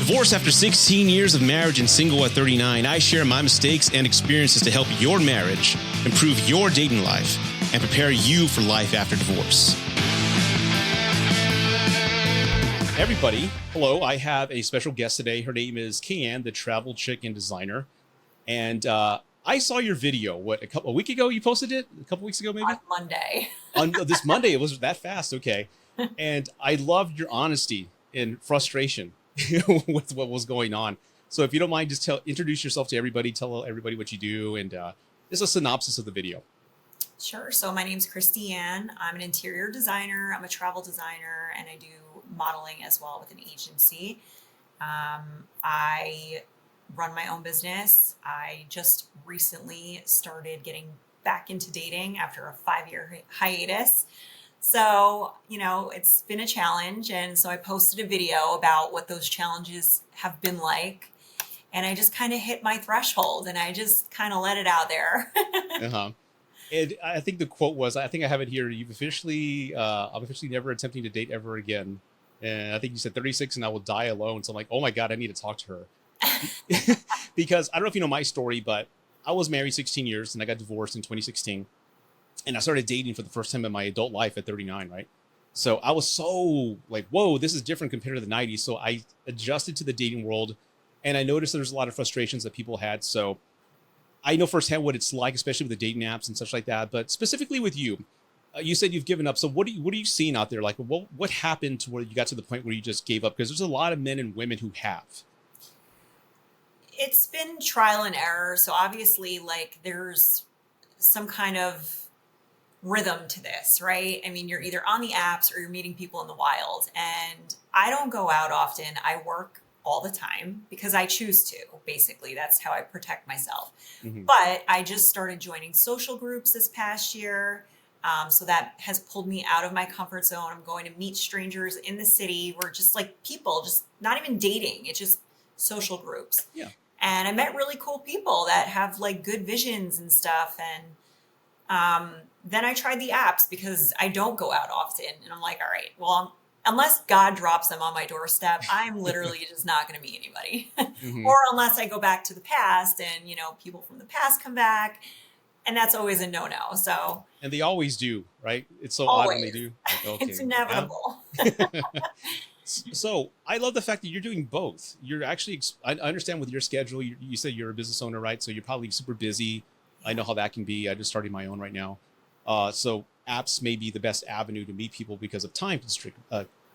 Divorced after 16 years of marriage and single at 39, I share my mistakes and experiences to help your marriage, improve your dating life, and prepare you for life after divorce. Everybody, hello. I have a special guest today. Her name is Kay-Ann, the travel chick and designer. And I saw your video, a week ago you posted it? A couple weeks ago, maybe? On Monday. On this Monday, it was that fast. Okay. And I loved your honesty and frustration with what was going on. So if you don't mind, just introduce yourself to everybody, tell everybody what you do, and just a synopsis of the video. Sure. So my name's Christy-Ann. I'm an interior designer. I'm a travel designer, and I do modeling as well with an agency. I run my own business. I just recently started getting back into dating after a 5-year hiatus. So, it's been a challenge. And so I posted a video about what those challenges have been like. And I just kind of hit my threshold and I just kind of let it out there. Uh-huh. And I think the quote was, I think I have it here. I'm officially never attempting to date ever again. And I think you said 36 and I will die alone. So I'm like, oh my God, I need to talk to her. Because I don't know if you know my story, but I was married 16 years and I got divorced in 2016. And I started dating for the first time in my adult life at 39, right? So I was so like, whoa, this is different compared to the 90s. So I adjusted to the dating world and I noticed there's a lot of frustrations that people had. So I know firsthand what it's like, especially with the dating apps and such like that. But specifically with you, you said you've given up. So what are you seeing out there? Like, what happened to where you got to the point where you just gave up? Because there's a lot of men and women who have. It's been trial and error. So obviously, like, there's some kind of rhythm to this, right? I mean, you're either on the apps or you're meeting people in the wild. And I don't go out often. I work all the time because I choose to. Basically, that's how I protect myself. Mm-hmm. But I just started joining social groups this past year. So that has pulled me out of my comfort zone. I'm going to meet strangers in the city. We're just like people, just not even dating. It's just social groups. Yeah. And I met really cool people that have like good visions and stuff. And then I tried the apps because I don't go out often. And I'm like, all right, well, unless God drops them on my doorstep, I'm literally just not going to meet anybody. Mm-hmm. Or unless I go back to the past and, people from the past come back. And that's always a no-no. So, and they always do, right? It's so always. Odd when they do. Like, okay, it's inevitable. So I love the fact that you're doing both. You're actually, I understand with your schedule, you said you're a business owner, right? So you're probably super busy. Yeah. I know how that can be. I just started my own right now. So apps may be the best avenue to meet people because of time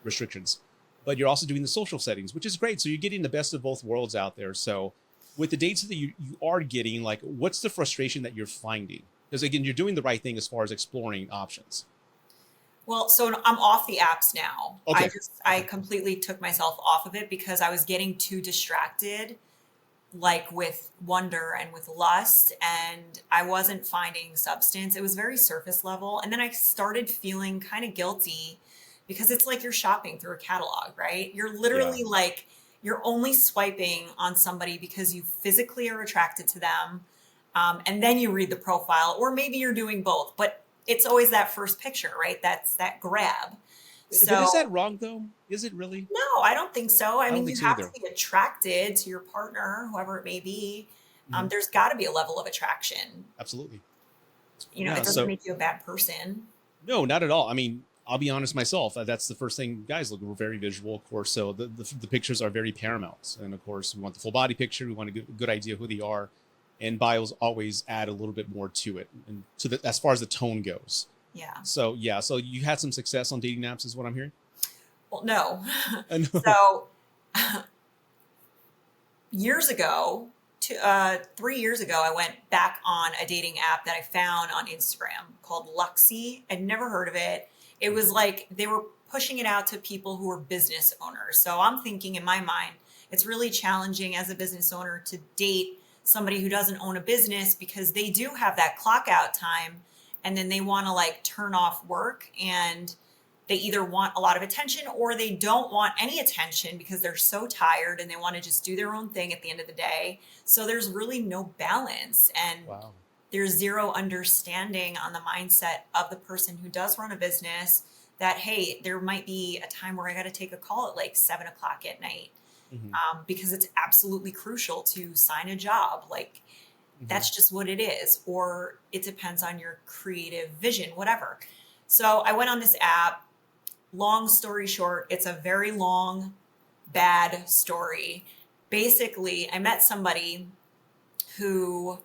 restrictions. But you're also doing the social settings, which is great. So you're getting the best of both worlds out there. So with the dates that you are getting, like, what's the frustration that you're finding? Because again, you're doing the right thing as far as exploring options. Well, so I'm off the apps now. Okay. I completely took myself off of it because I was getting too distracted, like with wonder and with lust, and I wasn't finding substance. It was very surface level. And then I started feeling kind of guilty because it's like you're shopping through a catalog, right? You're literally like, you're only swiping on somebody because you physically are attracted to them. And then you read the profile, or maybe you're doing both, but it's always that first picture, right? That's that grab. So, but is that wrong though? Is it really? No, I don't think so. I mean, you have either. to be attracted to your partner, whoever it may be. There's got to be a level of attraction. Absolutely. It doesn't make you a bad person. No, not at all. I mean, I'll be honest myself. That's the first thing guys look. We're very visual, of course. So the pictures are very paramount. And of course, we want the full body picture. We want a good idea of who they are. And bios always add a little bit more to it, and as far as the tone goes. Yeah. So you had some success on dating apps, is what I'm hearing. Well, no. So years ago, 3 years ago, I went back on a dating app that I found on Instagram called Luxy. I'd never heard of it. It was like they were pushing it out to people who were business owners. So I'm thinking in my mind, it's really challenging as a business owner to date somebody who doesn't own a business because they do have that clock out time and then they want to like turn off work and they either want a lot of attention or they don't want any attention because they're so tired and they want to just do their own thing at the end of the day. So there's really no balance and there's zero understanding on the mindset of the person who does run a business that, hey, there might be a time where I got to take a call at like 7 o'clock at night. Hmm. because it's absolutely crucial to sign a job. Like, Hmm. that's just what it is. Or it depends on your creative vision, whatever. So I went on this app. Long story short, it's a very long, bad story. Basically, I met somebody who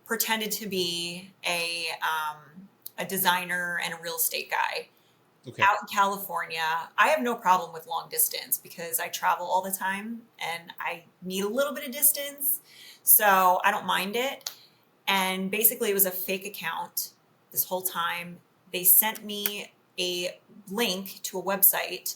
pretended to be a designer and a real estate guy Okay. out in California. I have no problem with long distance because I travel all the time and I need a little bit of distance. So I don't mind it. And basically, it was a fake account this whole time. They sent me a link to a website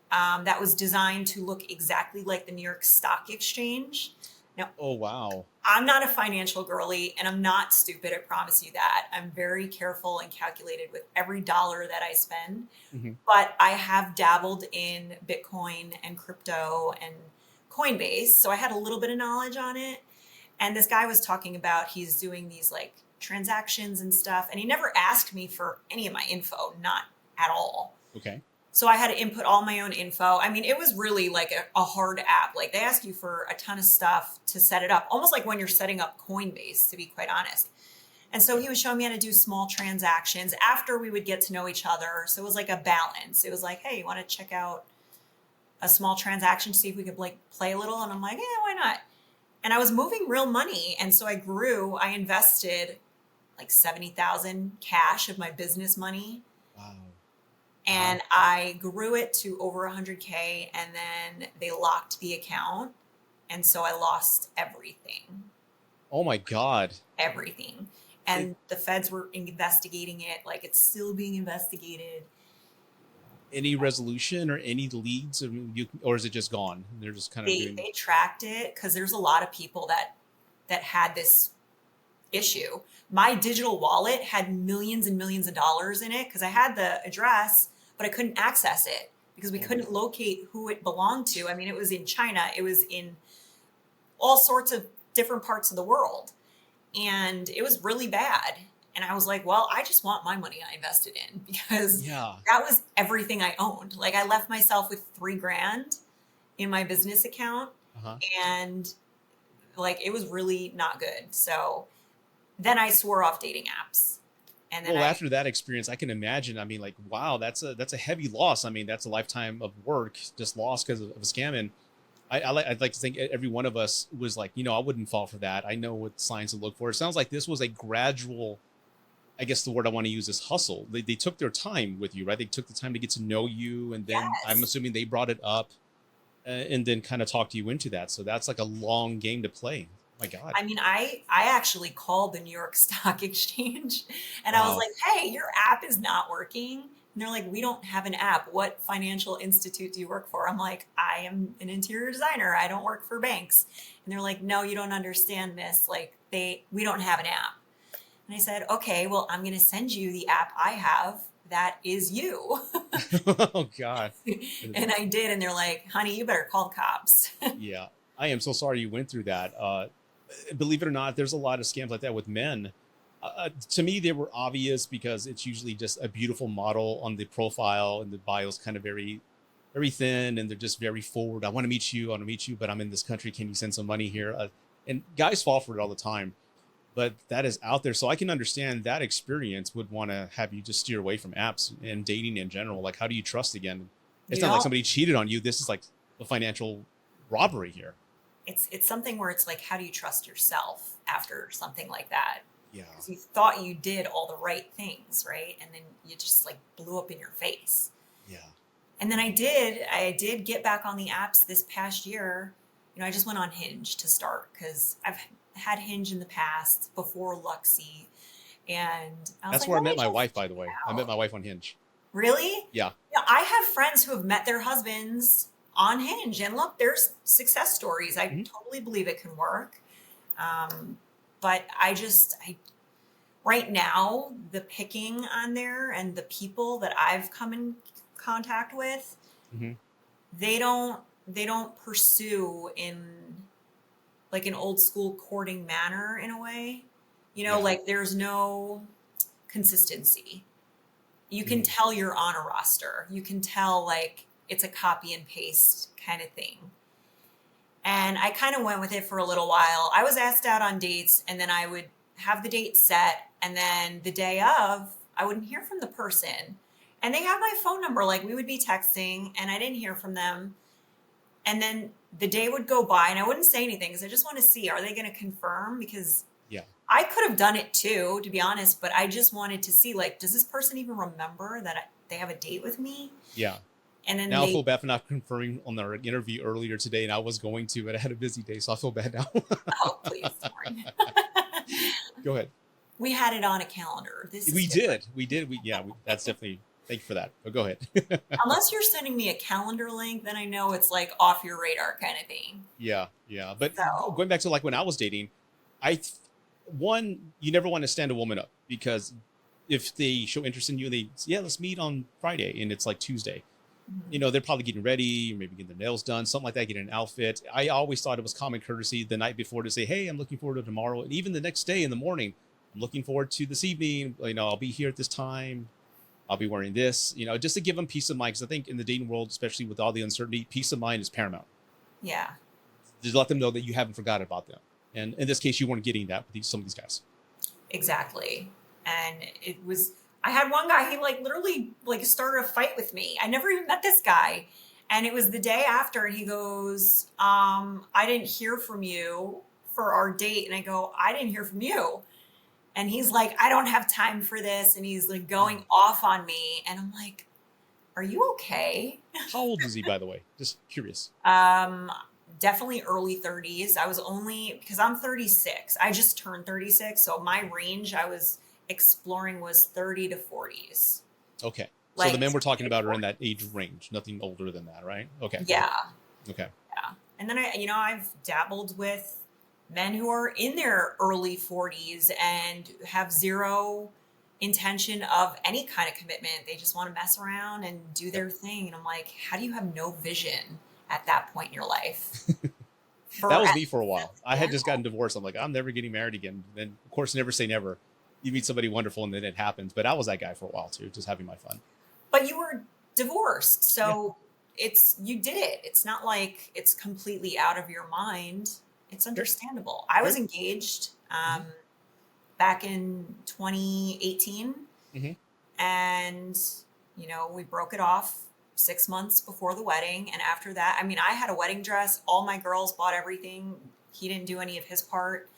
that was designed to look exactly like the New York Stock Exchange. Now, Oh, wow. I'm not a financial girly and I'm not stupid, I promise you that. I'm very careful and calculated with every dollar that I spend. Hmm. But I have dabbled in Bitcoin and crypto and Coinbase. So I had a little bit of knowledge on it. And this guy was talking about he's doing these like transactions and stuff. And he never asked me for any of my info, not at all. Okay. So I had to input all my own info. I mean, it was really like a hard app. Like, they ask you for a ton of stuff to set it up, almost like when you're setting up Coinbase, to be quite honest. And so he was showing me how to do small transactions after we would get to know each other. So it was like a balance. It was like, hey, you want to check out a small transaction, see if we could like play a little? And I'm like, yeah, why not? And I was moving real money. And so I invested like 70,000 cash of my business money, Wow. Uh-huh. and I grew it to over 100K, and then they locked the account. And so I lost everything, Oh my God. everything. It, And the feds were investigating it. Like, it's still being investigated. any resolution or any leads, or is it just gone? They're just kind of doing. They tracked it because there's a lot of people that had this issue. My digital wallet had millions and millions of dollars in it because I had the address, but I couldn't access it because we Oh my couldn't God. locate who it belonged to. I mean, it was in China, it was in all sorts of different parts of the world, and it was really bad. And I was like, well, I just want my money I invested in because Yeah. that was everything I owned. Like, I left myself with 3 grand in my business account, Uh-huh. and like, it was really not good. So then I swore off dating apps. And then Well, I, after that experience, I can imagine. I mean, like, wow, that's a heavy loss. I mean, that's a lifetime of work just lost because of a scam. And I'd like to think every one of us was like, I wouldn't fall for that. I know what signs to look for. It sounds like this was a gradual. I guess the word I want to use is hustle. They took their time with you, right? They took the time to get to know you, and then I'm yes. assuming they brought it up, and then kind of talked you into that. So that's like a long game to play. My God. I mean, I actually called the New York Stock Exchange and I was Wow. like, hey, your app is not working. And they're like, we don't have an app. What financial institute do you work for? I'm like, I am an interior designer. I don't work for banks. And they're like, no, you don't understand this. Like, we don't have an app. And I said, okay, well, I'm going to send you the app I have that is you. Oh God. And I did. And they're like, honey, you better call the cops. Yeah, I am so sorry you went through that. Believe it or not, there's a lot of scams like that with men. To me, they were obvious because it's usually just a beautiful model on the profile, and the bio is kind of very, very thin, and they're just very forward. I want to meet you. I want to meet you, but I'm in this country. Can you send some money here? And guys fall for it all the time. But that is out there, so I can understand that experience would want to have you just steer away from apps and dating in general. Like, how do you trust again? It's You not like don't. somebody cheated on you. This is like a financial robbery here. It's something where it's like, how do you trust yourself after something like that? Yeah. Because you thought you did all the right things, right? And then you just like blew up in your face. Yeah. And then I did get back on the apps this past year. I just went on Hinge to start because I've had Hinge in the past before Luxy. And I was That's like, where I let met me my just wife, by check the it way. I met out. my wife on Hinge. Really? Yeah. Yeah, I have friends who have met their husbands on Hinge, and look, there's success stories. I Mhm. totally believe it can work. Um, but I right now, the picking on there and the people that I've come in contact with, Mhm. they don't pursue in like an old school courting manner in a way. Yeah. Like, there's no consistency. You can Mhm. tell you're on a roster. You can tell like it's a copy and paste kind of thing. And I kind of went with it for a little while. I was asked out on dates, and then I would have the date set, and then the day of, I wouldn't hear from the person. And they have my phone number, like we would be texting, and I didn't hear from them. And then the day would go by, and I wouldn't say anything because I just want to see, are they going to confirm? Because Yeah. I could have done it too, to be honest, but I just wanted to see, like, does this person even remember that they have a date with me? Yeah. And then Now I feel bad for not confirming on our interview earlier today, and I was going to, but I had a busy day, so I feel bad now. oh, please, sorry. Go ahead. We had it on a calendar. This is We different. did. We did. That's definitely, thank you for that. But go ahead. Unless you're sending me a calendar link, then I know it's like off your radar kind of thing. Yeah. Yeah. But So, going back to like when I was dating, one, you never want to stand a woman up because if they show interest in you and let's meet on Friday and it's like Tuesday, mhm. they're probably getting ready, maybe getting their nails done, something like that, getting an outfit. I always thought it was common courtesy the night before to say, hey, I'm looking forward to tomorrow. And even the next day in the morning, I'm looking forward to this evening. I'll be here at this time. I'll be wearing this, just to give them peace of mind. Because I think in the dating world, especially with all the uncertainty, peace of mind is paramount. Yeah, Just let them know that you haven't forgotten about them. And in this case, you weren't getting that with some of these guys. exactly. And I had one guy, he like literally like started a fight with me. I never even met this guy. And it was the day after, and he goes, I didn't hear from you for our date. And I go, I didn't hear from you. And he's like, I don't have time for this. And he's like going off on me. And I'm like, are you okay? How old is he, by the way? Just curious. Um, Definitely early 30s. I was only because I'm 36. I just turned 36. So my range I was exploring was 30 to 40s. Okay. So the Like, men we're talking about are in that age range, nothing older than that, right? Okay. yeah, Okay. yeah. And then I've dabbled with men who are in their early 40s and have zero intention of any kind of commitment. They just want to mess around and do Yep. their thing. And I'm like, how do you have no vision at that point in your life? That For was me for a while. I yeah. had just gotten divorced. I'm like, I'm never getting married again. Then, of course, never say never. You meet somebody wonderful and then it happens. But I was that guy for a while too, just having my fun. But you were divorced, Yeah. so you did it. It's not like it's completely out of your mind. It's Sure. understandable. I was Right. engaged Mm-hmm. back in 2018, Mm-hmm. and we broke it off 6 months before the wedding. And after that, I mean, I had a wedding dress. All my girls bought everything. He didn't do any of his part.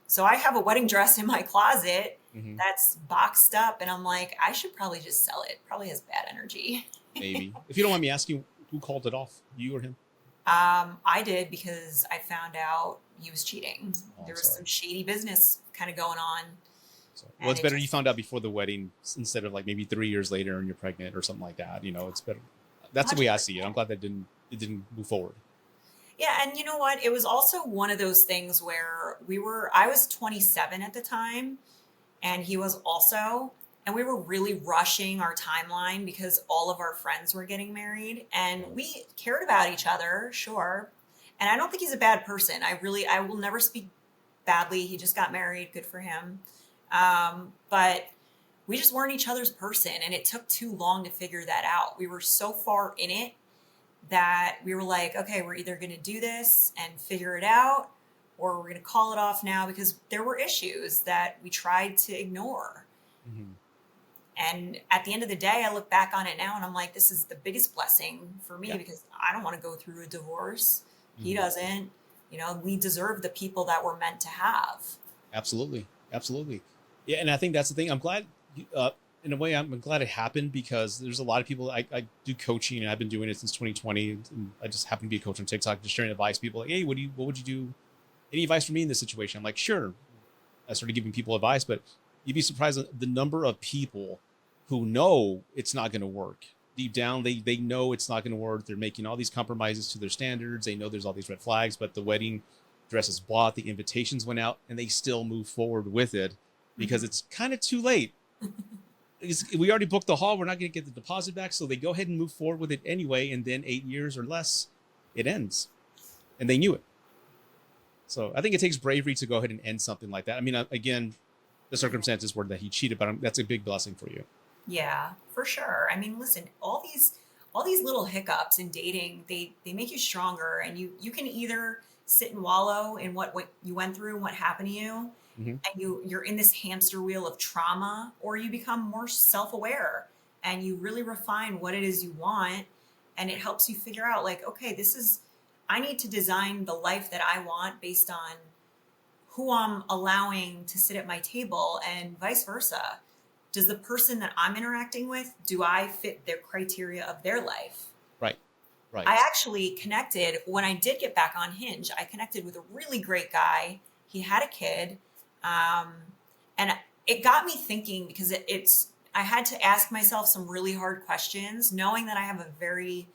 So I have a wedding dress in my closet Mm-hmm. that's boxed up, and I'm like, I should probably just sell it. Probably has bad energy. Maybe. If you don't mind me asking, who called it off? You or him? I did because I found out he was cheating. Oh, I'm There was sorry. some shady business kind of going on, So, well, and it's it better you just found out before the wedding instead of like maybe 3 years later and you're pregnant or something like that. It's better. That's the way I see it. I'm 100%. glad that it didn't move forward. Yeah, and you know what? It was also one of those things where I was 27 at the time, and he was also, and we were really rushing our timeline because all of our friends were getting married, and we cared about each other, sure. And I don't think he's a bad person. I will never speak badly. He just got married, good for him. But we just weren't each other's person, and it took too long to figure that out. We were so far in it that we were like, okay, we're either going to do this and figure it out, or we're going to call it off now, because there were issues that we tried to ignore. Mm-hmm. And at the end of the day, I look back on it now and I'm like, this is the biggest blessing for me, Yeah. because I don't want to go through a divorce. He Mm-hmm. doesn't. We deserve the people that we're meant to have. Absolutely. Absolutely. Yeah. And I think that's the thing. I'm glad, in a way, I'm glad it happened because there's a lot of people. I do coaching and I've been doing it since 2020. And I just happen to be a coach on TikTok, just sharing advice. People like, hey, what would you do? Any advice for me in this situation? I'm like, sure. I started giving people advice, but you'd be surprised at the number of people who know it's not going to work. Deep down, they know it's not going to work. They're making all these compromises to their standards. They know there's all these red flags, but the wedding dress is bought, the invitations went out, and they still move forward with it because it's kind of too late. We already booked the hall. We're not going to get the deposit back. So they go ahead and move forward with it anyway. And then 8 years or less, it ends. And they knew it. So I think it takes bravery to go ahead and end something like that. I mean, again, the circumstances were that he cheated, but that's a big blessing for you. Yeah, for sure. I mean, listen, all these little hiccups in dating, they make you stronger, and you can either sit and wallow in what you went through and what happened to you, Hmm. and you're in this hamster wheel of trauma, or you become more self-aware and you really refine what it is you want, and it helps you figure out like, okay, this is, I need to design the life that I want based on who I'm allowing to sit at my table, and vice versa. Does the person that I'm interacting with, do I fit their criteria of their life? Right. Right. I actually connected when I did get back on Hinge. I connected with a really great guy. He had a kid, um, and it got me thinking because it's. I had to ask myself some really hard questions, knowing that I have a very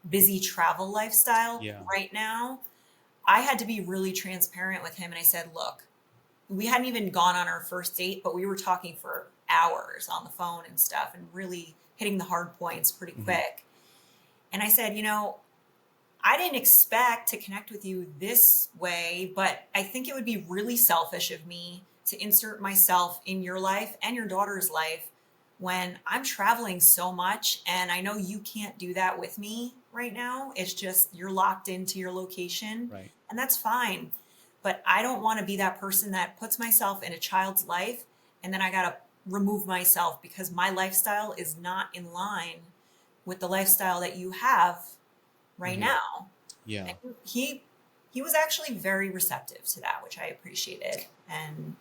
busy travel lifestyle Yeah. right now. I had to be really transparent with him, and I said, "Look, we hadn't even gone on our first date, but we were talking for hours on the phone and stuff, and really hitting the hard points pretty Hmm. quick." And I said, I didn't expect to connect with you this way, but I think it would be really selfish of me to insert myself in your life and your daughter's life when I'm traveling so much. And I know you can't do that with me right now. It's just you're locked into your location, Right. and that's fine. But I don't want to be that person that puts myself in a child's life and then I got to remove myself because my lifestyle is not in line with the lifestyle that you have right Hmm. now. Yeah. And he was actually very receptive to that, which I appreciated. And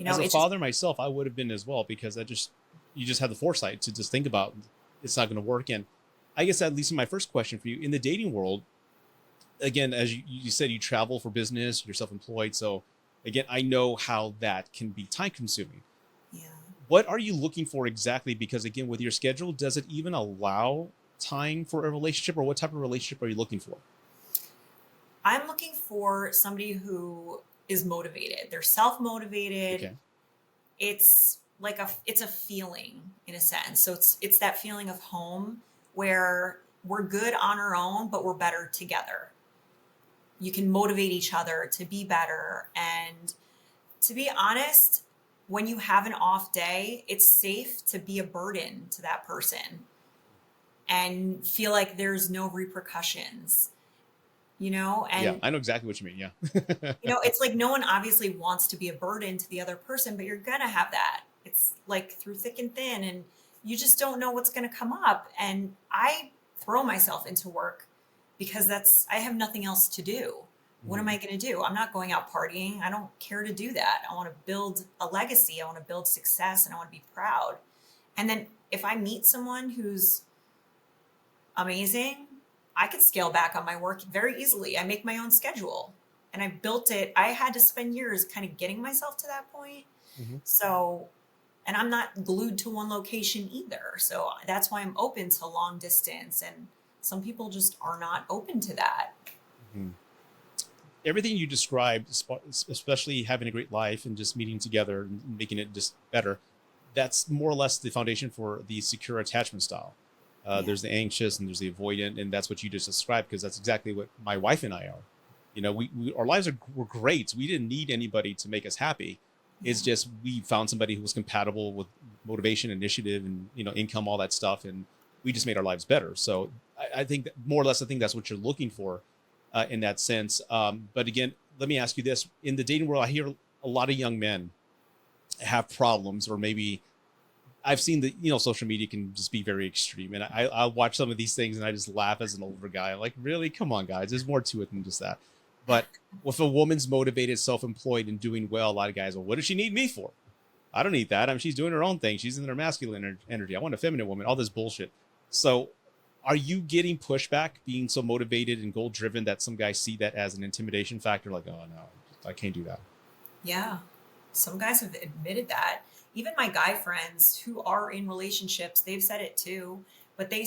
As a it's just father myself, I would have been as well because you just had the foresight to just think about it's not going to work. And I guess that leads to my first question for you in the dating world. Again, as you said, you travel for business, you're self-employed. So again, I know how that can be time consuming. yeah. What are you looking for exactly? Because again, with your schedule, does it even allow time for a relationship or what type of relationship are you looking for? I'm looking for somebody who is motivated. They're self-motivated. Okay. It's a feeling in a sense. So it's that feeling of home where we're good on our own, but we're better together. You can motivate each other to be better. And to be honest, when you have an off day, it's safe to be a burden to that person and feel like there's no repercussions, Yeah, and I know exactly what you mean. Yeah. it's like no one obviously wants to be a burden to the other person, but you're going to have that. It's like through thick and thin, and you just don't know what's going to come up. And I throw myself into work because I have nothing else to do. What am Mhm. I going to do? I'm not going out partying. I don't care to do that. I want to build a legacy. I want to build success, and I want to be proud. And then if I meet someone who's amazing, I could scale back on my work very easily. I make my own schedule and I built it. I had to spend years kind of getting myself to that point. Mhm. So, and I'm not glued to one location either. So that's why I'm open to long distance. And some people just are not open to that. Mhm. Everything you described, especially having a great life and just meeting together and making it just better, that's more or less the foundation for the secure attachment style. Yeah. There's the anxious and there's the avoidant, and that's what you just described because that's exactly what my wife and I are. We our lives were great. We didn't need anybody to make us happy. Yeah. It's just we found somebody who was compatible with motivation, initiative, and income, all that stuff, and we just made our lives better. So I think that more or less, I think that's what you're looking for in that sense. But again, let me ask you this: in the dating world, I hear a lot of young men have problems, or maybe I've seen that social media can just be very extreme, and I watch some of these things and I just laugh as an older guy. I'm like, really, come on, guys, there's more to it than just that. But if a woman's motivated, self-employed, and doing well, a lot of guys, well, what does she need me for? I don't need that. I mean, she's doing her own thing. She's in her masculine energy. I want a feminine woman. All this bullshit. So, are you getting pushback being so motivated and goal driven that some guys see that as an intimidation factor? Like, oh no, I can't do that. Yeah. Some guys have admitted that. Even my guy friends who are in relationships, they've said it too. But they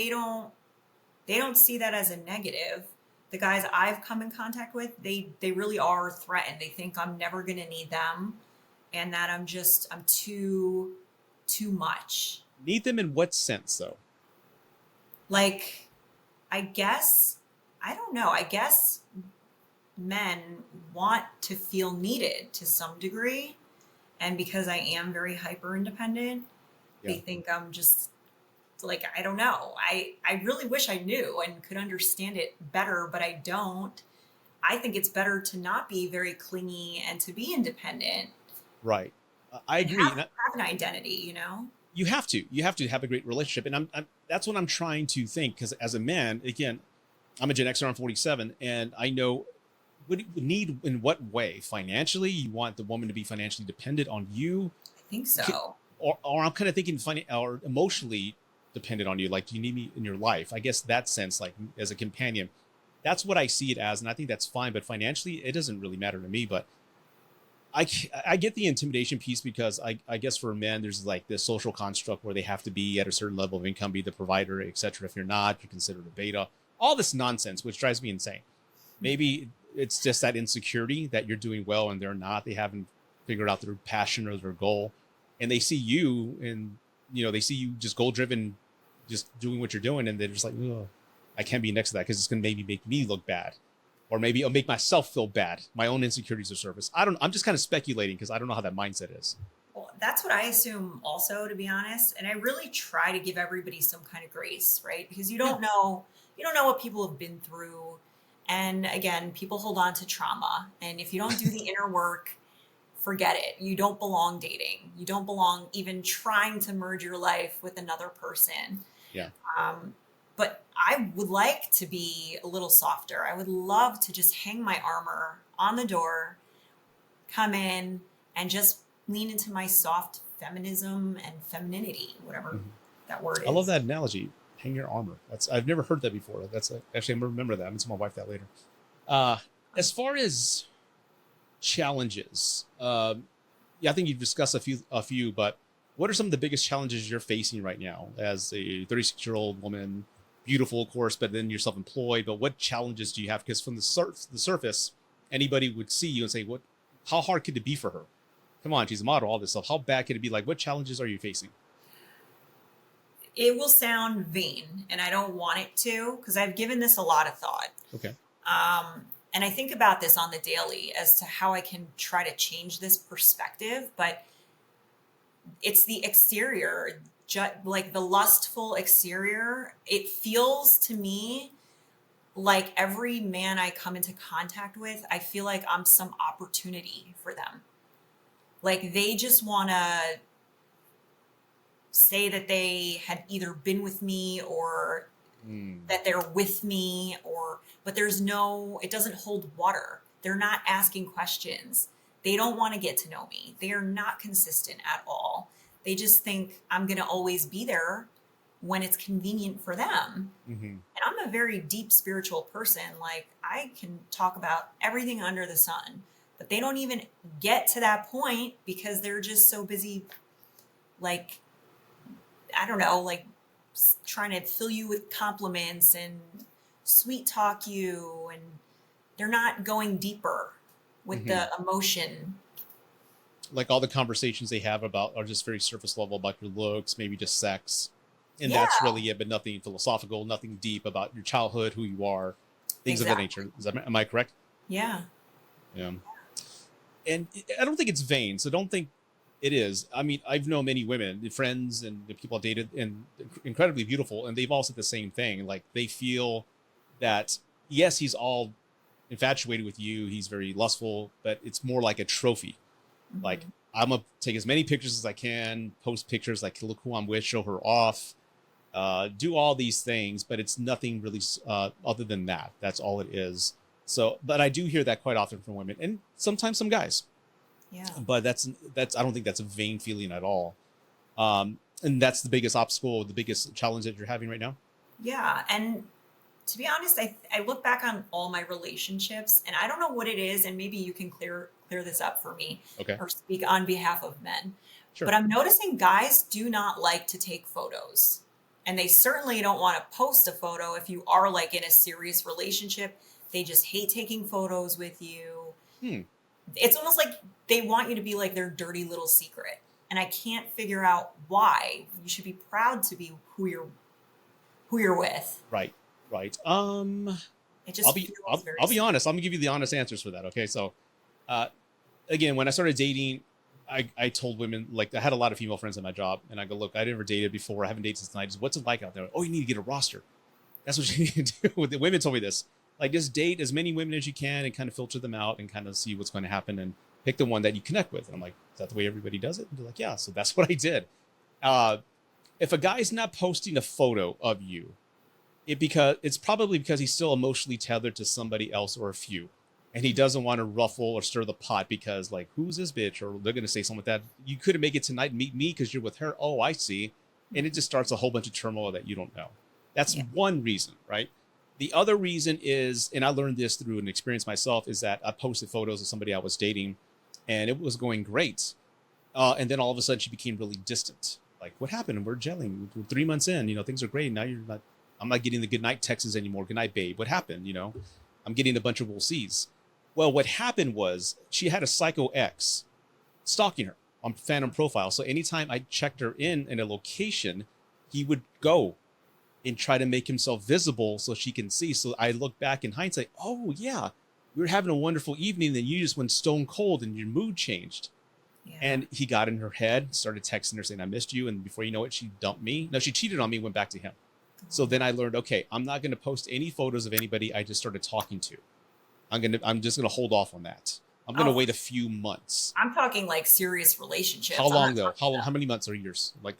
don't see that as a negative. The guys I've come in contact with, they really are threatened. They think I'm never going to need them and that I'm too much. Need them in what sense, though? Like I guess I don't know. I guess men want to feel needed to some degree, and because I am very hyper independent, they Yeah. think I'm just like, I don't know. I really wish I knew and could understand it better, but I don't. I think it's better to not be very clingy and to be independent Right. I and agree. have an identity, you know? You have to have a great relationship. And that's what I'm trying to think. Cause as a man, again, I'm a Gen Xer, I'm 47, and I know what you need in what way financially. You want the woman to be financially dependent on you, I think so. or I'm kind of thinking funny or emotionally dependent on you. Like, do you need me in your life? I guess that sense, like as a companion, that's what I see it as, and I think that's fine. But financially, it doesn't really matter to me. But I get the intimidation piece because I guess for men, there's like this social construct where they have to be at a certain level of income, be the provider, etc. If you're not, you're considered a beta. All this nonsense, which drives me insane. Maybe it's just that insecurity that you're doing well and they're not. They haven't figured out their passion or their goal, and they see you and they see you just goal driven, just doing what you're doing, and they're just like, ugh, I can't be next to that because it's gonna maybe make me look bad, or maybe I'll make myself feel bad. My own insecurities are surface. I'm just kind of speculating because I don't know how that mindset is. Well, that's what I assume also, to be honest. And I really try to give everybody some kind of grace, right? Because Yeah. you don't know what people have been through. And again, people hold on to trauma. And if you don't do the inner work, forget it. You don't belong dating. You don't belong even trying to merge your life with another person. Yeah. Um, but I would like to be a little softer. I would love to just hang my armor on the door, come in, and just lean into my soft feminism and femininity, whatever Mhm. that word I love is. that analogy. Hang your armor. I've never heard that before. Actually, I'm gonna remember that. I'm gonna tell my wife that later. Uh, as far as challenges, yeah, I think you've discussed a few, but what are some of the biggest challenges you're facing right now as a 36-year-old woman? Beautiful, of course, but then you're self-employed. But what challenges do you have? Because from the surface, anybody would see you and say, "What? How hard could it be for her? Come on, she's a model, all this stuff. How bad could it be? Like, what challenges are you facing?" It will sound vain, and I don't want it to because I've given this a lot of thought. Okay. And I think about this on the daily as to how I can try to change this perspective. But it's the exterior, like the lustful exterior. It feels to me like every man I come into contact with, I feel like I'm some opportunity for them. Like they just want to say that they had either been with me or Mm. that they're with me, or but there's no, it doesn't hold water. They're not asking questions. They don't want to get to know me. They are not consistent at all. They just think I'm going to always be there when it's convenient for them. Hmm. And I'm a very deep spiritual person. Like I can talk about everything under the sun, but they don't even get to that point because they're just so busy, like, I don't know, like trying to fill you with compliments and sweet talk you. And they're not going deeper with Hmm. the emotion. Like all the conversations they have about are just very surface level about your looks, maybe just sex, and Yeah, that's really it. But nothing philosophical, nothing deep about your childhood, who you are, things of that exactly. nature. Am I correct? Yeah. Yeah. And I don't think it's vain, so don't think it is. I mean, I've known many women, friends, and the people I dated, and incredibly beautiful, and they've all said the same thing. Like they feel that yes, he's all infatuated with you, he's very lustful, but it's more like a trophy. Like Hmm. I'm gonna take as many pictures as I can, post pictures like look who I'm with, show her off, do all these things, but it's nothing really other than that. That's all it is. So, but I do hear that quite often from women, and sometimes some guys. Yeah. But that's I don't think that's a vain feeling at all. And that's the biggest obstacle, the biggest challenge that you're having right now. Yeah. And to be honest, I look back on all my relationships and I don't know what it is. And maybe you can clear this up for me Okay, or speak on behalf of men. But sure. I'm noticing guys do not like to take photos. And they certainly don't want to post a photo if you are like in a serious relationship. They just hate taking photos with you. Hmm. It's almost like they want you to be like their dirty little secret. And I can't figure out why. You should be proud to be who you're with. Right. Right. It just feels very I'll be secret. honest. I'm gonna give you the honest answers for that. Okay. So, uh, again, when I started dating, I told women, like I had a lot of female friends at my job, and I go, look, I never dated before. I haven't dated since the 90s. What's it like out there? Oh, you need to get a roster. That's what you need to do. The women told me this. Like just date as many women as you can and kind of filter them out and kind of see what's going to happen and pick the one that you connect with. And I'm like, is that the way everybody does it? And they're like, yeah. So that's what I did. Uh, if a guy's not posting a photo of you, it's probably because he's still emotionally tethered to somebody else or a few, and he doesn't want to ruffle or stir the pot because like who's this bitch, or they're gonna say something like that. You couldn't make it tonight and meet me because you're with her. Oh, I see, and it just starts a whole bunch of turmoil that you don't know. That's Yeah. one reason, right? The other reason is, and I learned this through an experience myself, is that I posted photos of somebody I was dating, and it was going great, and then all of a sudden she became really distant. Like, what happened? We're gelling. We're 3 months in. Things are great. Now you're not. I'm not getting the good night texts anymore. Good night, babe. What happened? I'm getting a bunch of we'll sees. Well, what happened was she had a psycho ex stalking her on Phantom Profile. So anytime I checked her in a location, he would go and try to make himself visible so she can see. So I look back in hindsight. Oh yeah, we were having a wonderful evening. Then you just went stone cold and your mood changed. Yeah. And he got in her head, started texting her saying, I missed you. And before you know it, she dumped me. No, she cheated on me, went back to him. So then I learned, okay, I'm not going to post any photos of anybody I just started talking to. I'm just going to hold off on that. I'm going to wait a few months. I'm talking like serious relationships. How long though? How many months or years? Like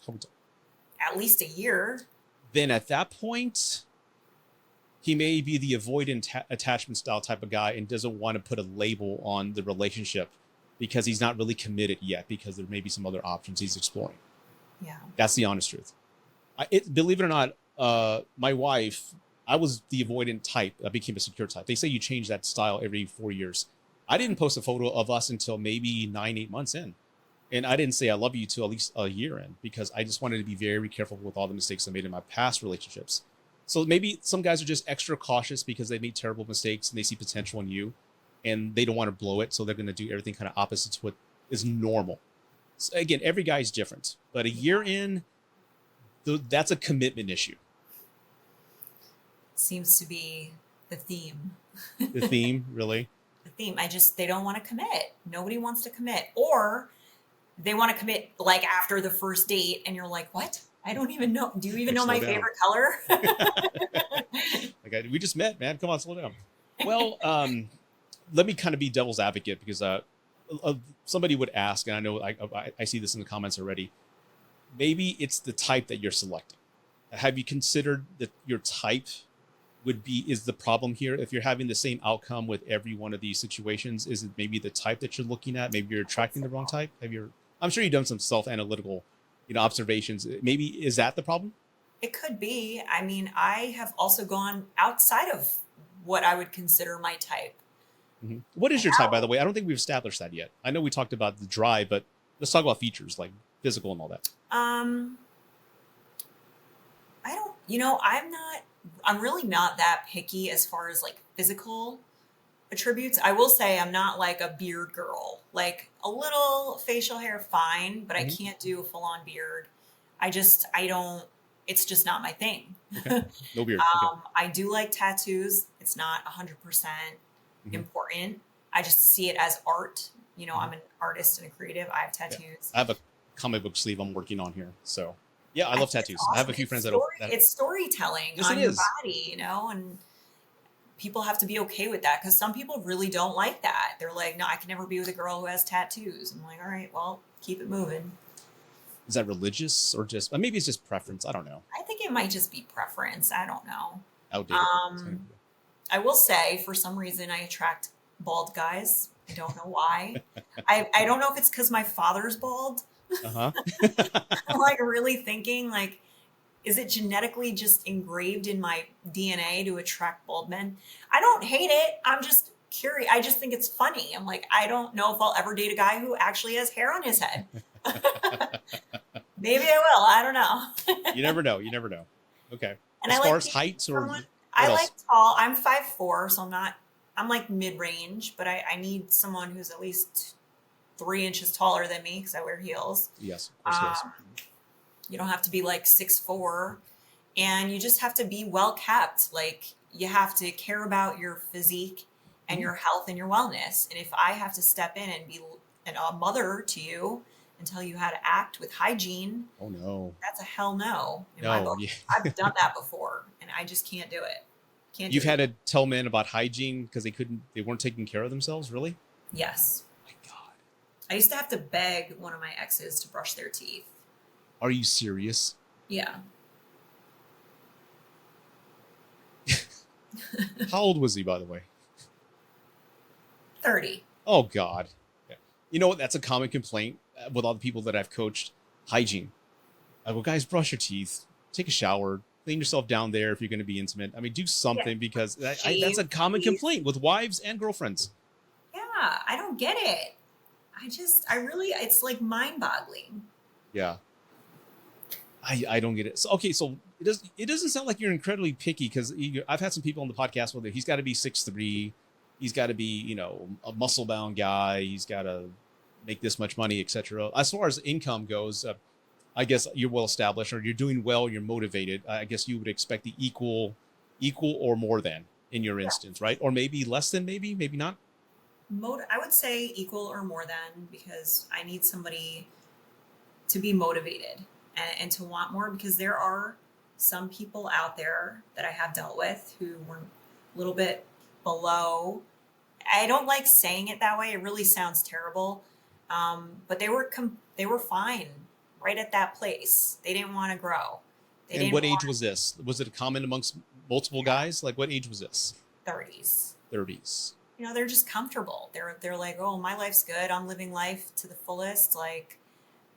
at least a year. Then at that point, he may be the avoidant attachment style type of guy and doesn't want to put a label on the relationship because he's not really committed yet because there may be some other options he's exploring. Yeah. That's the honest truth. Believe it or not, my wife, I was the avoidant type. I became a secure type. They say you change that style every 4 years. I didn't post a photo of us until maybe 9-8 months in. And I didn't say I love you till at least a year in because I just wanted to be very careful with all the mistakes I made in my past relationships. So maybe some guys are just extra cautious because they made terrible mistakes and they see potential in you and they don't want to blow it. So they're going to do everything kind of opposite to what is normal. So again, every guy is different, but a year in, that's a commitment issue. Seems to be the theme. The theme, really? The theme. They don't want to commit. Nobody wants to commit. Or they want to commit like after the first date and you're like, what? I don't even know. Do you even know my favorite color? Like, we just met, man. Come on, slow down. Well, let me kind of be devil's advocate because somebody would ask, and I know I see this in the comments already. Maybe it's the type that you're selecting. Have you considered that your type is the problem here? If you're having the same outcome with every one of these situations, is it maybe the type that you're looking at? Maybe you're attracting the wrong type. I'm sure you've done some self-analytical, observations. Maybe is that the problem? It could be. I mean, I have also gone outside of what I would consider my type. Mm-hmm. What is your type, by the way? I don't think we've established that yet. I know we talked about the drive, but let's talk about features like physical and all that. I don't, I'm really not that picky as far as like physical attributes. I will say I'm not like a beard girl. Like a little facial hair, fine, but I can't do a full on beard. I don't, it's just not my thing. Okay. No beard. Okay. I do like tattoos. It's not 100% important. I just see it as art. I'm an artist and a creative. I have tattoos. Yeah. I have a comic book sleeve I'm working on here. So yeah, I love tattoos. Awesome. I have a few friends that it's storytelling on your body, and people have to be okay with that because some people really don't like that. They're like, no, I can never be with a girl who has tattoos. I'm like, all right, well, keep it moving. Is that religious or just, maybe it's just preference? I don't know. I think it might just be preference. I don't know. Outdated. I will say for some reason I attract bald guys. I don't know why. I don't know if it's because my father's bald. Uh-huh. I'm like really thinking like, is it genetically just engraved in my DNA to attract bald men? I don't hate it. I'm just curious. I just think it's funny. I'm like, I don't know if I'll ever date a guy who actually has hair on his head. Maybe I will. I don't know. You never know. You never know. Okay. And as far as heights or I like tall. I'm 5'4", so I'm like mid-range, but I need someone who's at least 3 inches taller than me because I wear heels. Yes. Yes. You don't have to be like 6'4", and you just have to be well kept. Like you have to care about your physique and your health and your wellness. And if I have to step in and be a mother to you and tell you how to act with hygiene, oh no, that's a hell no. No, yeah. I've done that before, and I just can't do it. Can't do You've it. had to tell men about hygiene because they weren't taking care of themselves. Really? Yes. My God, I used to have to beg one of my exes to brush their teeth. are you serious? Yeah. How old was he, by the way? 30. Oh God. Yeah. You know what? That's a common complaint with all the people that I've coached. Hygiene. I go, guys, brush your teeth, take a shower, clean yourself down there if you're going to be intimate. I mean, do Yeah. something because that's Shave, a common please. complaint with wives and girlfriends. Yeah, I don't get it. I really, it's like mind boggling. Yeah. I don't get it. So, okay, so it doesn't sound like you're incredibly picky because I've had some people on the podcast where he's got to be 6'3", he's got to be a muscle bound guy, he's got to make this much money, etc. As far as income goes, I guess you're well established or you're doing well, you're motivated. I guess you would expect the equal or more than in your Yeah. instance, right? Or maybe less than, maybe not. I would say equal or more than, because I need somebody to be motivated and to want more, because there are some people out there that I have dealt with who were a little bit below. I don't like saying it that way. It really sounds terrible. But they were fine right at that place. They didn't want to grow. They And didn't what age want was this? Was it common amongst multiple guys? Like what age was this? 30s. 30s. They're just comfortable. They're like, oh, my life's good. I'm living life to the fullest. Like,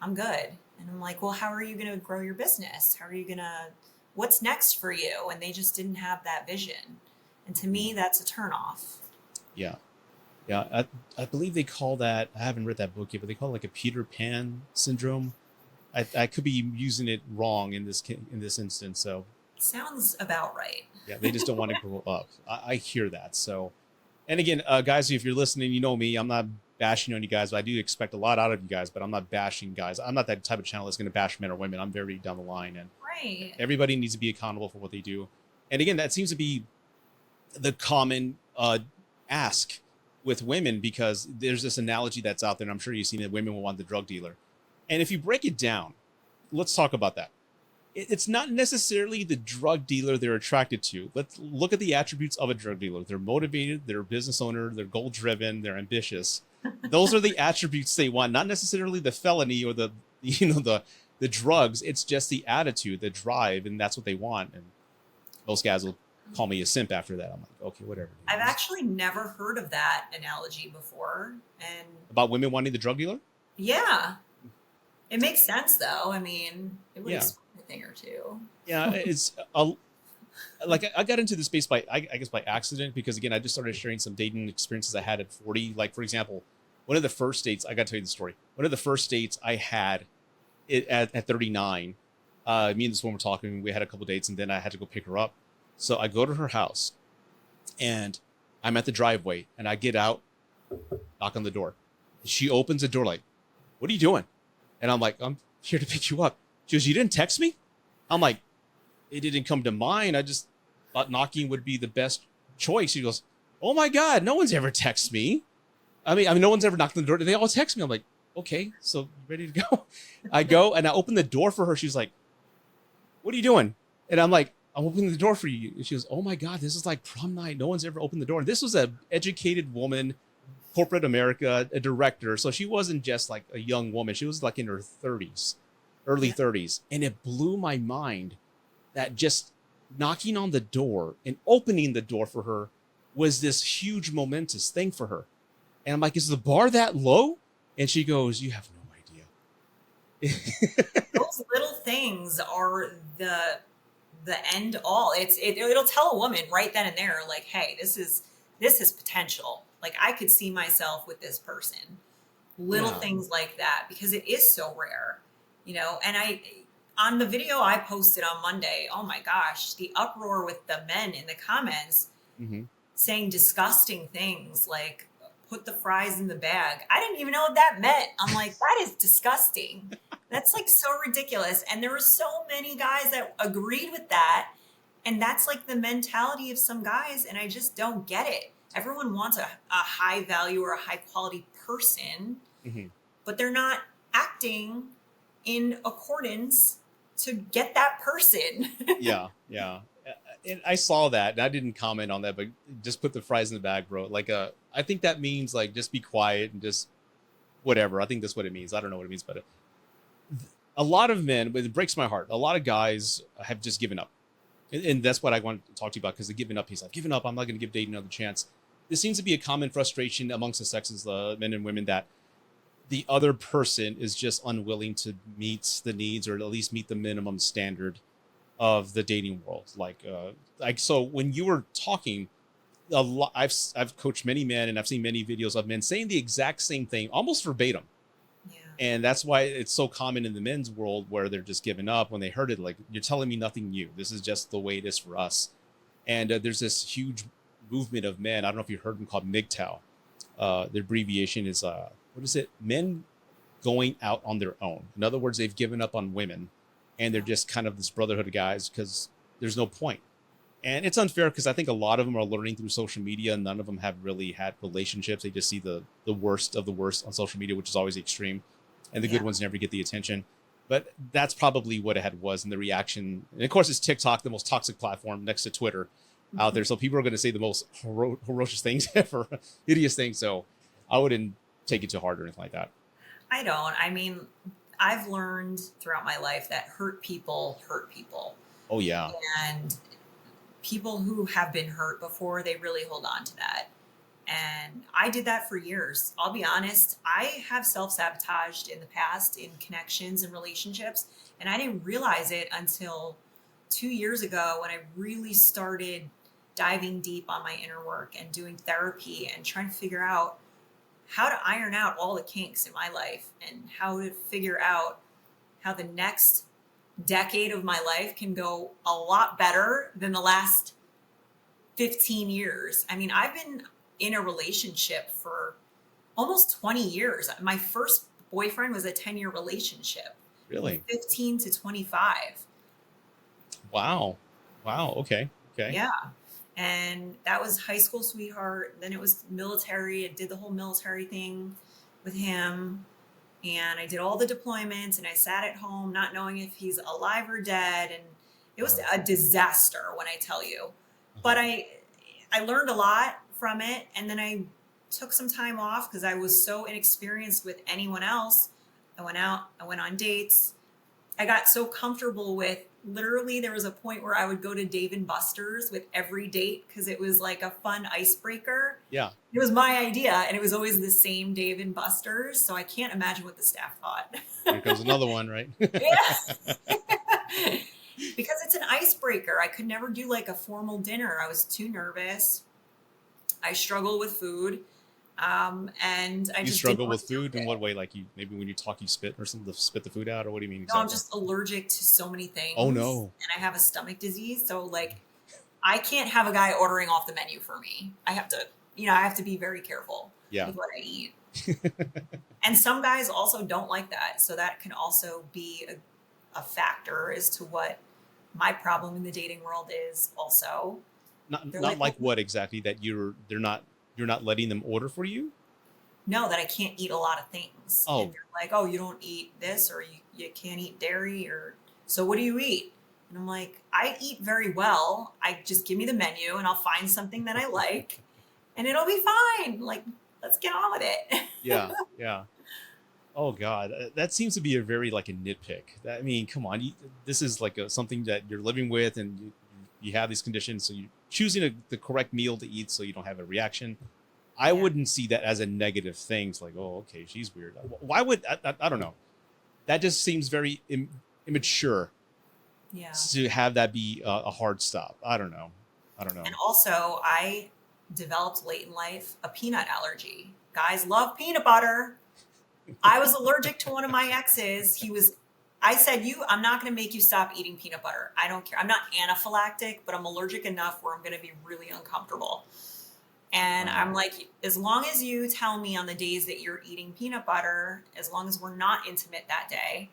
I'm good. And I'm like, well, how are you going to grow your business? How are you going to, what's next for you? And they just didn't have that vision. And to me, that's a turnoff. Yeah. Yeah. I believe they call that, I haven't read that book yet, but they call it like a Peter Pan syndrome. I could be using it wrong in this instance. So Sounds about right. yeah, they just don't want to grow up. I hear that. So, and again, guys, if you're listening, you know me. I'm not bashing on you guys, but I do expect a lot out of you guys. But I'm not bashing guys. I'm not that type of channel that's going to bash men or women. I'm very down the line, and Right. everybody needs to be accountable for what they do. And again, that seems to be the common ask with women because there's this analogy that's out there, and I'm sure you've seen it. Women will want the drug dealer, and if you break it down, let's talk about that. It's not necessarily the drug dealer they're attracted to. Let's look at the attributes of a drug dealer. They're motivated, they're a business owner, they're goal driven, they're ambitious. Those are the attributes they want, not necessarily the felony or the the drugs. It's just the attitude, the drive, and that's what they want. And most guys will call me a simp after that. I'm like, okay, whatever. I've actually never heard of that analogy before. And About women wanting the drug dealer? yeah, it makes sense though. I mean, it would Yeah. explain a thing or two. Yeah, it's like I got into this space by I guess by accident because again I just started sharing some dating experiences I had at 40. Like for example, one of the first dates I got to tell you the story. One of the first dates I had at 39. Me and this woman were talking. We had a couple dates, and then I had to go pick her up. So I go to her house, and I'm at the driveway, and I get out, knock on the door. She opens the door like, "What are you doing?" And I'm like, "I'm here to pick you up." She goes, "You didn't text me?" I'm like, "It didn't come to mind. I just thought knocking would be the best choice." She goes, "Oh my God, no one's ever texted me. I mean, no one's ever knocked on the door. They all text me." I'm like, "Okay, so you ready to go?" I go and I open the door for her. She's like, "What are you doing?" And I'm like, "I'm opening the door for you." And she goes, "Oh my God, this is like prom night. No one's ever opened the door." And this was an educated woman, corporate America, a director. So she wasn't just like a young woman. She was like in her 30s, early 30s. And it blew my mind that just knocking on the door and opening the door for her was this huge momentous thing for her. And I'm like, "Is the bar that low?" And she goes, "You have no idea." Those little things are the end all. It'll tell a woman right then and there, like, hey, this is potential. Like, I could see myself with this person. Little Yeah. things like that, because it is so rare, And on the video I posted on Monday, oh my gosh, the uproar with the men in the comments Mm-hmm. saying disgusting things like, put the fries in the bag. I didn't even know what that meant. I'm like, that is disgusting. That's like so ridiculous. And there were so many guys that agreed with that. And that's like the mentality of some guys. And I just don't get it. Everyone wants a high value or a high quality person, Mm-hmm. but they're not acting in accordance to get that person. Yeah, yeah. And I saw that, and I didn't comment on that, but just put the fries in the bag, bro. Like, I think that means like just be quiet and just whatever. I think that's what it means. I don't know what it means, but a lot of men, but it breaks my heart. A lot of guys have just given up, and that's what I want to talk to you about because they're giving up. He's like, giving up. I'm not going to give dating another chance. This seems to be a common frustration amongst the sexes, men and women, that the other person is just unwilling to meet the needs or at least meet the minimum standard of the dating world. Like so when you were talking, a lot, I've coached many men and I've seen many videos of men saying the exact same thing, almost verbatim. Yeah. And that's why it's so common in the men's world where they're just giving up when they heard it. Like, you're telling me nothing new. This is just the way it is for us. And there's this huge movement of men. I don't know if you heard them called MGTOW. The abbreviation is what is it? Men going out on their own. In other words, they've given up on women, and they're just kind of this brotherhood of guys because there's no point. And it's unfair because I think a lot of them are learning through social media, and none of them have really had relationships. They just see the worst of the worst on social media, which is always extreme, and the good ones never get the attention. But that's probably what it was, and the reaction. And of course, it's TikTok, the most toxic platform next to Twitter out there. So people are going to say the most ferocious things ever, hideous things. So I wouldn't take it too hard or anything like that. I don't. I mean, I've learned throughout my life that hurt people hurt people. Oh, yeah. And people who have been hurt before, they really hold on to that. And I did that for years. I'll be honest. I have self-sabotaged in the past in connections and relationships. And I didn't realize it until 2 years ago when I really started diving deep on my inner work and doing therapy and trying to figure out how to iron out all the kinks in my life and how to figure out how the next decade of my life can go a lot better than the last 15 years. I mean, I've been in a relationship for almost 20 years. My first boyfriend was a 10-year relationship. Really? 15 to 25. Wow. Okay. Yeah. And that was high school sweetheart. Then it was military. I did the whole military thing with him. And I did all the deployments and I sat at home not knowing if he's alive or dead. And it was a disaster when I tell you. But I learned a lot from it. And then I took some time off because I was so inexperienced with anyone else. I went out, I went on dates. I got so comfortable with, literally there was a point where I would go to Dave & Buster's with every date because it was like a fun icebreaker. Yeah. It was my idea and it was always the same Dave & Buster's. So I can't imagine what the staff thought. Here comes another one, right? Yeah. Because it's an icebreaker. I could never do like a formal dinner. I was too nervous. I struggle with food. And I just struggle with food in what way? Like maybe when you talk, you spit or something to spit the food out, or what do you mean exactly? No, I'm just allergic to so many things. Oh no. And I have a stomach disease. So like, I can't have a guy ordering off the menu for me. I have to be very careful with what I eat. And some guys also don't like that. So that can also be a factor as to what my problem in the dating world is also. Not like what exactly that you're not letting them order for you? No, that I can't eat a lot of things. Oh. And you're like, oh, you don't eat this or you can't eat dairy or so what do you eat? And I'm like, I eat very well. I just give me the menu and I'll find something that I like and it'll be fine. Like, let's get on with it. Yeah. Oh God, that seems to be a very like a nitpick. I mean, come on, this is like something that you're living with and you have these conditions. So you're choosing the correct meal to eat so you don't have a reaction. I wouldn't see that as a negative thing. It's like, oh, okay, she's weird. Why would, I don't know. That just seems very immature to have that be a hard stop. I don't know. And also I developed late in life a peanut allergy. Guys love peanut butter. I was allergic to one of my exes. I said, I'm not going to make you stop eating peanut butter. I don't care. I'm not anaphylactic, but I'm allergic enough where I'm going to be really uncomfortable. And I'm like, as long as you tell me on the days that you're eating peanut butter, as long as we're not intimate that day,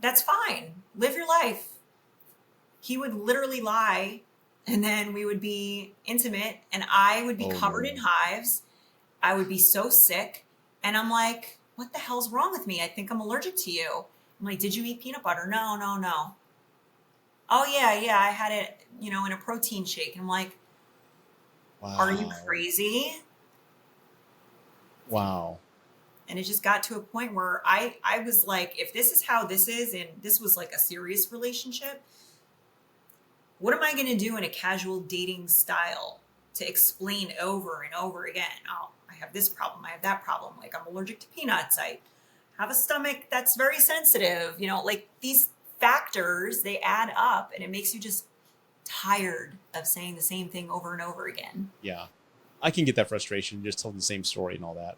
that's fine. Live your life. He would literally lie and then we would be intimate and I would be covered in hives. I would be so sick. And I'm like, what the hell's wrong with me? I think I'm allergic to you. I'm like, did you eat peanut butter? No. Oh yeah, yeah. I had it, in a protein shake. And I'm like, are you Wow. crazy? Wow. And it just got to a point where I was like, if this is how this is, and this was like a serious relationship, what am I going to do in a casual dating style to explain over and over again? Oh, I have this problem. I have that problem. Like I'm allergic to peanuts. I have a stomach that's very sensitive. Like these factors, they add up and it makes you just tired of saying the same thing over and over again. Yeah. I can get that frustration just telling the same story and all that.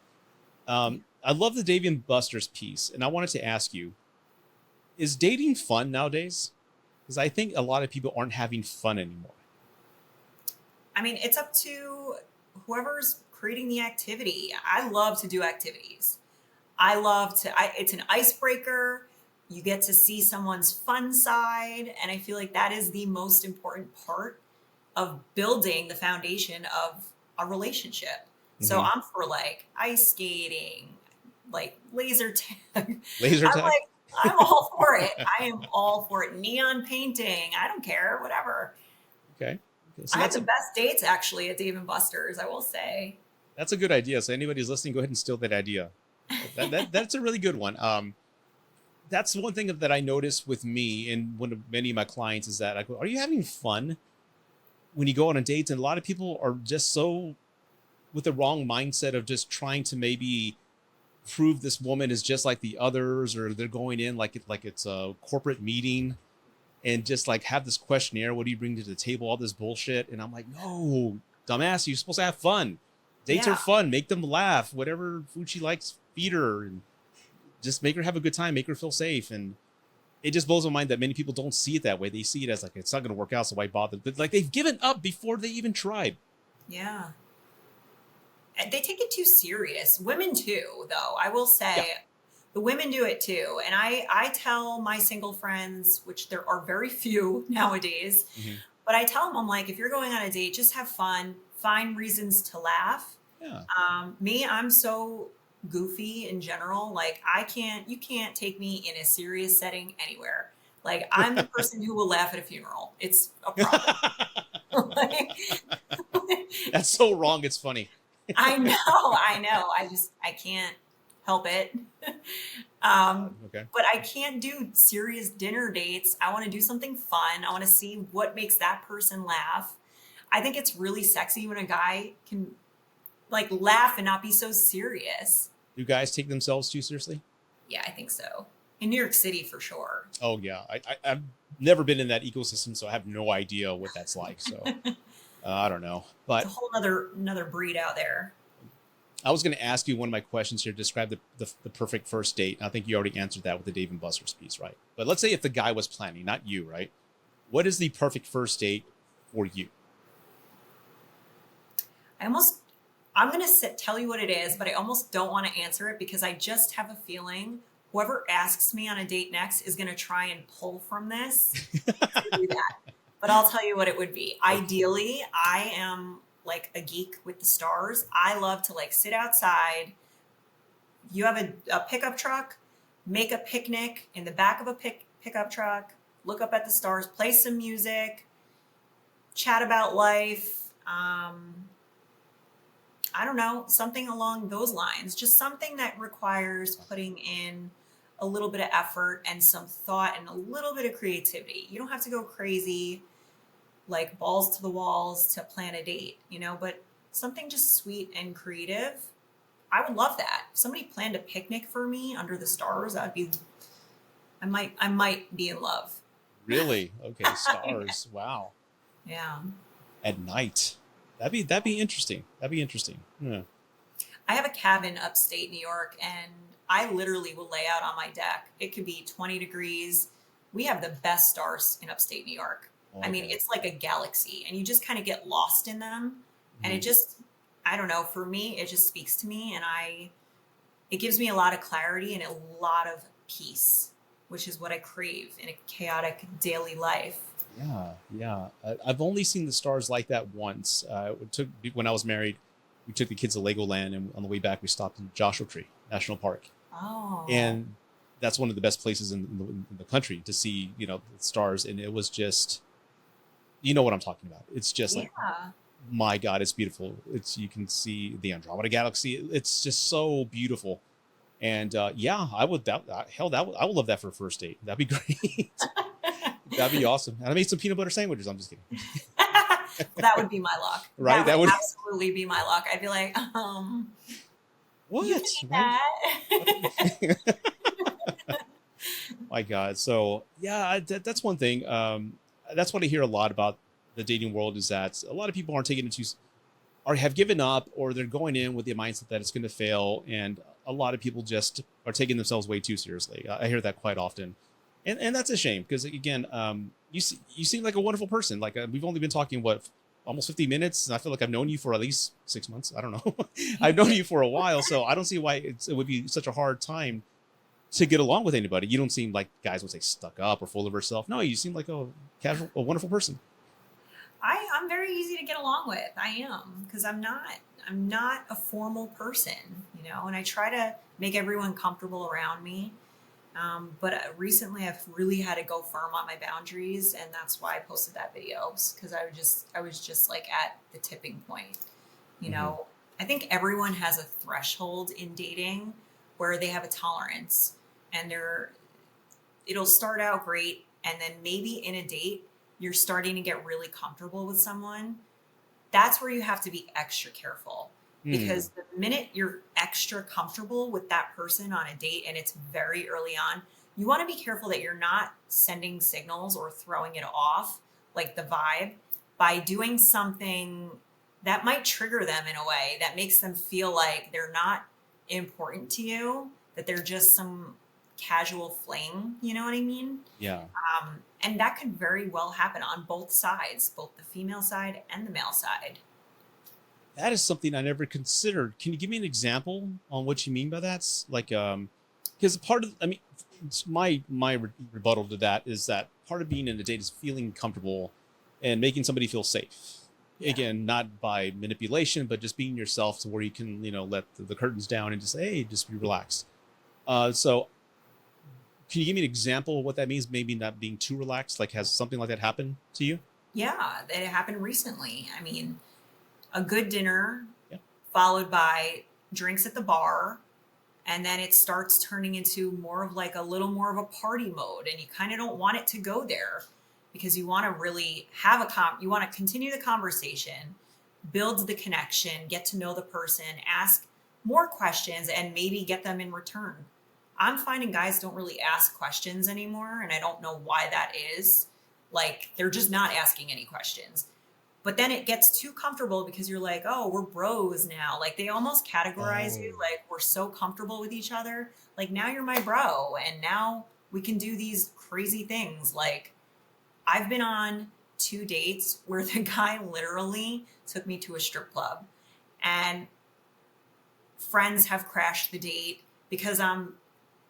I love the Dave and Buster's piece, and I wanted to ask you: is dating fun nowadays? Because I think a lot of people aren't having fun anymore. I mean, it's up to whoever's creating the activity. I love to do activities. It's an icebreaker. You get to see someone's fun side. And I feel like that is the most important part of building the foundation of a relationship. So Hmm. I'm for like ice skating, like laser tag. Laser tag. I'm all for it. I am all for it. Neon painting. I don't care, whatever. Okay. Okay. So I had the best dates actually at Dave and Buster's, I will say. that's a good idea. So anybody who's listening, go ahead and steal that idea. That's a really good one. That's one thing that I noticed with me and one of many of my clients is that I go, "Are you having fun when you go on a date?" And a lot of people are just so with the wrong mindset of just trying to maybe prove this woman is just like the others, or they're going in like it's a corporate meeting and just like have this questionnaire. What do you bring to the table? All this bullshit. And I'm like, no, dumbass, you're supposed to have fun. Dates are Yeah. fun. Make them laugh. Whatever food she likes, feed her and just make her have a good time. Make her feel safe. And it just blows my mind that many people don't see it that way. They see it as like, it's not going to work out, so why bother? But like they've given up before they even tried. Yeah. And they take it too serious. Women too, though. I will Yeah. say the women do it too. And I tell my single friends, which there are very few nowadays, Hmm. but I tell them, I'm like, if you're going on a date, just have fun, find reasons to laugh. Yeah. Me, I'm so goofy in general. Like you can't take me in a serious setting anywhere. Like I'm the person who will laugh at a funeral. It's a problem. Like, That's so wrong. It's funny. I know, I know. I can't help it. Um, Okay. but I can't do serious dinner dates. I want to do something fun. I want to see what makes that person laugh. I think it's really sexy when a guy can like laugh and not be so serious. Do guys take themselves too seriously? Yeah, I think so. In New York City for sure. Oh yeah, I've never been in that ecosystem, so I have no idea what that's like. So I don't know, It's a but whole another breed out there. I was going to ask you one of my questions here. Describe the perfect first date. And I think you already answered that with the Dave and Buster's piece, right? But let's say if the guy was planning, not you, right? What is the perfect first date for you? I almost I'm going to tell you what it is, but I almost don't want to answer it because I just have a feeling whoever asks me on a date next is going to try and pull from this to do that. But I'll tell you what it would be. Okay. Ideally, I am like a geek with the stars. I love to like sit outside. You have a pickup truck, make a picnic in the back of a pickup truck, look up at the stars, play some music, chat about life. I don't know, something along those lines. Just something that requires putting in a little bit of effort and some thought and a little bit of creativity. You don't have to go crazy, like balls to the walls to plan a date, but something just sweet and creative. I would love that. If somebody planned a picnic for me under the stars, I might be in love. Really? Okay, stars. Wow. Yeah. At night. That'd be interesting. That'd be interesting. Yeah. I have a cabin upstate New York and I literally will lay out on my deck. It could be 20 degrees. We have the best stars in upstate New York. I mean, Okay. it's like a galaxy and you just kind of get lost in them. And Mhm. I don't know, for me, it just speaks to me and it gives me a lot of clarity and a lot of peace, which is what I crave in a chaotic daily life. Yeah, yeah. I've only seen the stars like that once. It took when I was married. We took the kids to Legoland, and on the way back, we stopped in Joshua Tree National Park. Oh, And that's one of the best places in the country to see, you know, the stars. And it was just, you know what I'm talking about. It's just like, Yeah. my God, it's beautiful. It's, you can see the Andromeda galaxy. It's just so beautiful. And yeah, I would hell I would love that for a first date. That'd be great. That'd be awesome. And I made some peanut butter sandwiches. I'm just kidding. That would be my luck. Right? That would That would absolutely be my luck. I'd be like, you can what? eat Right? that. My God. So yeah, that's one thing. That's what I hear a lot about the dating world is that a lot of people aren't taking it too, or have given up, or they're going in with the mindset that it's going to fail, and a lot of people just are taking themselves way too seriously. I hear that quite often, and that's a shame because again, you seem like a wonderful person. Like we've only been talking what almost 50 minutes, and I feel like I've known you for at least 6 months. I don't know. I've known you for a while, so I don't see why it would be such a hard time to get along with anybody. You don't seem like guys would say stuck up or full of herself. No, you seem like a wonderful person. I'm very easy to get along with. I am because I'm not a formal person, you know, and I try to make everyone comfortable around me. But recently, I've really had to go firm on my boundaries, and that's why I posted that video because I was just like at the tipping point. You Hmm. know, I think everyone has a threshold in dating where they have a tolerance, and it'll start out great, and then maybe in a date you're starting to get really comfortable with someone. That's where you have to be extra careful Hmm. because the minute you're extra comfortable with that person on a date and it's very early on, you want to be careful that you're not sending signals or throwing it off, like the vibe, by doing something that might trigger them in a way that makes them feel like they're not important to you, that they're just some casual fling. You know what I mean? Yeah. And that could very well happen on both sides, both the female side and the male side. That is something I never considered. Can you give me an example on what you mean by that? Like, because part of, I mean, my rebuttal to that is that part of being in a date is feeling comfortable and making somebody feel safe. Yeah. Again, not by manipulation, but just being yourself to where you can, you know, let the curtains down and just say, hey, just be relaxed. So can you give me an example of what that means? Maybe not being too relaxed. Like, has something like that happened to you? Yeah, it happened recently. I mean, a good dinner Yeah. followed by drinks at the bar, and then it starts turning into more of like a little more of a party mode, and you kind of don't want it to go there because you want to really have you want to continue the conversation, build the connection, get to know the person, ask more questions, and maybe get them in return. I'm finding guys don't really ask questions anymore, and I don't know why that is. Like, they're just not asking any questions. But then it gets too comfortable because you're like, oh, we're bros now. Like, they almost categorize Oh. you like we're so comfortable with each other. Like, now you're my bro, and now we can do these crazy things. Like, I've been on 2 dates where the guy literally took me to a strip club, and friends have crashed the date because I'm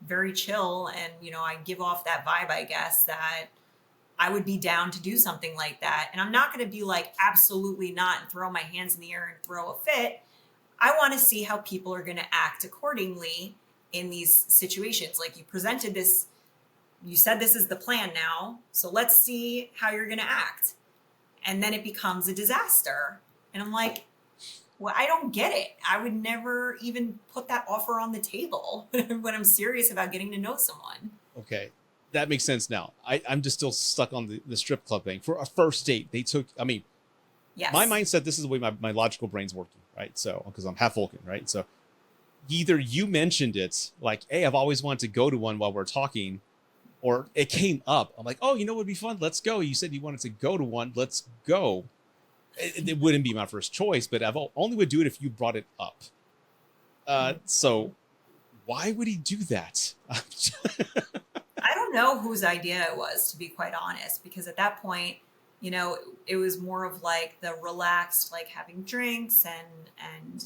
very chill and, you know, I give off that vibe, I guess, that I would be down to do something like that. And I'm not going to be like, absolutely not, and throw my hands in the air and throw a fit. I want to see how people are going to act accordingly in these situations. Like, you presented this, you said this is the plan now. So let's see how you're going to act. And then it becomes a disaster. And I'm like, well, I don't get it. I would never even put that offer on the table when I'm serious about getting to know someone. Okay, that makes sense now. I'm just still stuck on the strip club thing. For a first date, they took, I mean, my Yes. mindset, this is the way my logical brain's working, right? So, because I'm half Vulcan, right? So, either you mentioned it, like, hey, I've always wanted to go to one while we're talking, or it came up. I'm like, oh, you know what would be fun? Let's go. You said you wanted to go to one. Let's go. It wouldn't be my first choice, but I've only would do it if you brought it up. So, why would he do that? I don't know whose idea it was, to be quite honest, because at that point, you know, it was more of like the relaxed, like having drinks, and